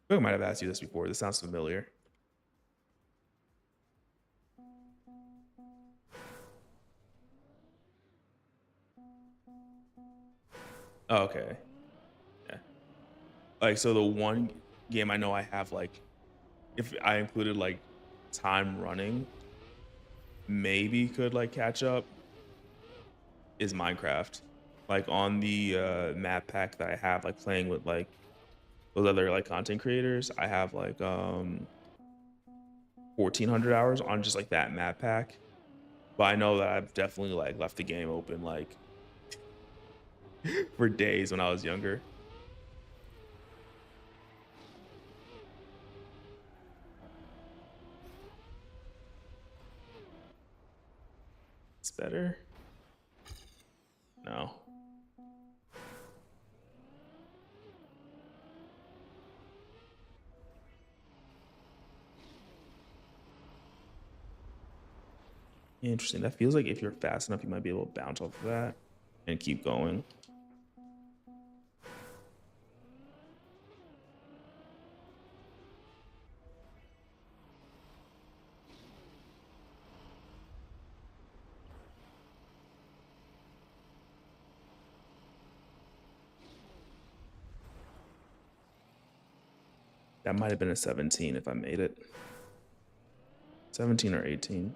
[SPEAKER 1] I think I might have asked you this before. This sounds familiar. Oh, okay. Yeah. Like so the one game I know I have like if I included like time running, maybe could like catch up is Minecraft. Like on the map pack that I have, like playing with like those other like content creators. I have like 1,400 hours on just like that map pack. But I know that I've definitely like left the game open like for days when I was younger. It's better. No. Interesting. That feels like if you're fast enough, you might be able to bounce off of that and keep going. That might have been a 17 if I made it. 17 or 18.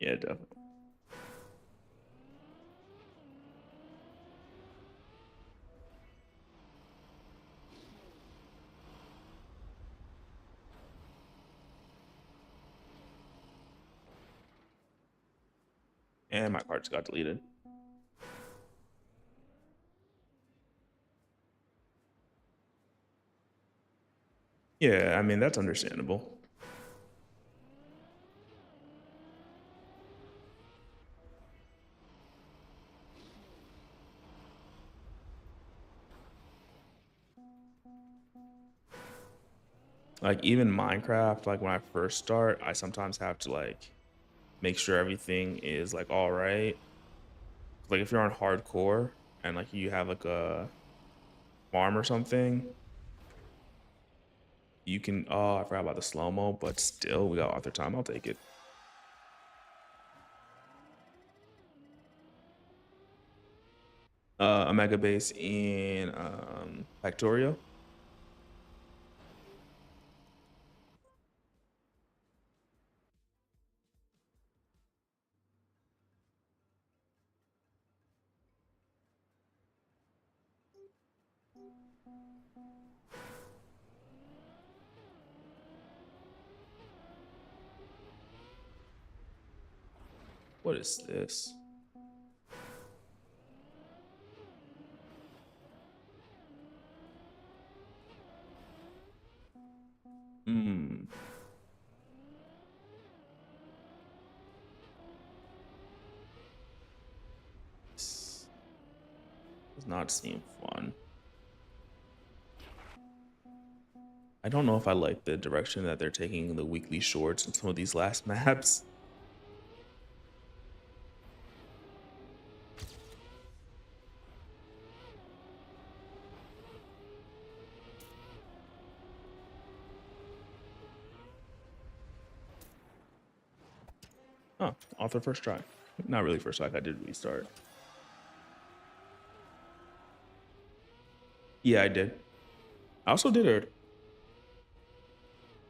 [SPEAKER 1] Yeah, definitely. And my cards got deleted. Yeah, I mean, that's understandable. Like even Minecraft, like when I first start, I sometimes have to like make sure everything is like all right. Like if you're on hardcore and like you have like a farm or something, you can oh, I forgot about the slow-mo, but still we got author time. I'll take it. A mega base in Factorio. What is this? Hmm. This does not seem fun. I don't know if I like the direction that they're taking the weekly shorts in some of these last maps. Oh, author first try. Not really first try. I did restart. Yeah, I did. I also did a.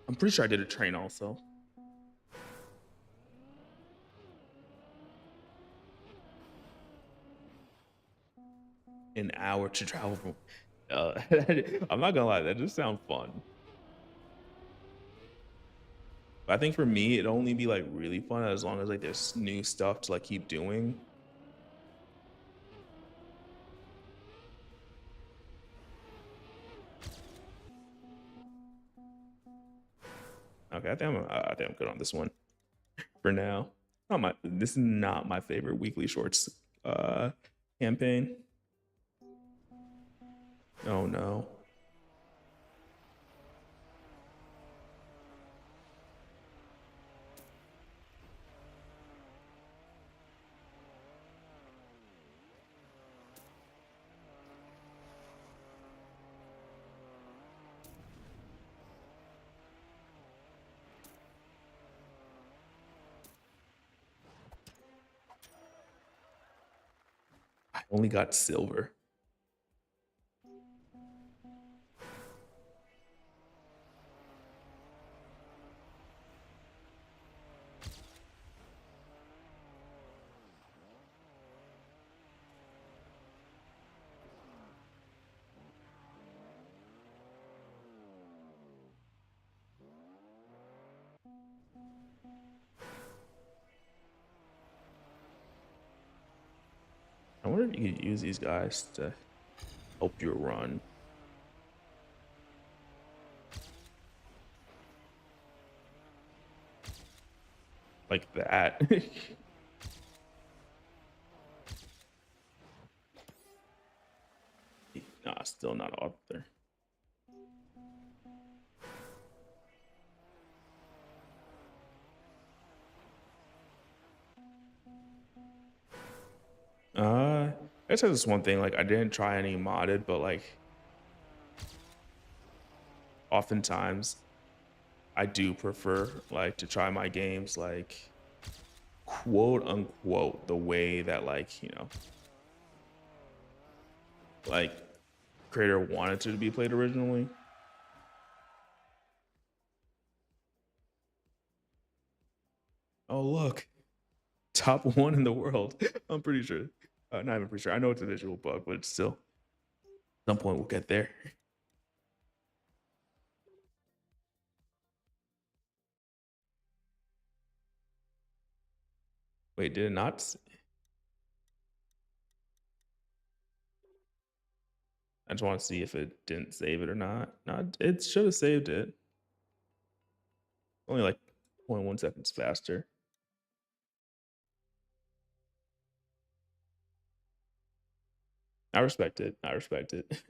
[SPEAKER 1] I'm pretty sure I did a train also. An hour to travel from. I'm not gonna lie, that just sounds fun. But I think for me, it'd only be like really fun as long as like there's new stuff to like keep doing. Okay, I think I'm good on this one for now. Not my. This is not my favorite weekly shorts uh campaign. Oh no. I only got silver. I wonder if you could use these guys to help you run like that. Nah, still not up there. I guess that's one thing. Like, I didn't try any modded, but like, oftentimes I do prefer like to try my games like quote unquote the way that like like creator wanted to be played originally. Oh look, top one in the world. I'm pretty sure. Not even pretty sure. I know it's a visual bug, but it's still at some point we'll get there. Wait, did it not? I just want to see if it didn't save it or not. No, it should have saved it. Only like 0.1 seconds faster. I respect it. I respect it.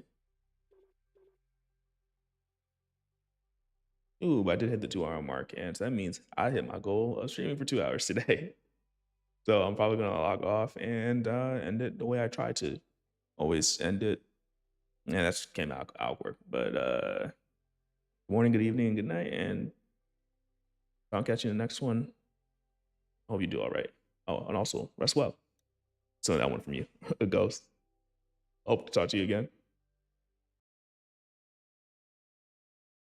[SPEAKER 1] Ooh, but I did hit the 2 hour mark, and so that means I hit my goal of streaming for 2 hours today. So I'm probably gonna log off and end it the way I try to always end it. Yeah, that's came out awkward. But good morning, good evening, and good night, and I'll catch you in the next one. Hope you do all right. Oh, and also rest well. So that one from you, a ghost. Hope to talk to you again.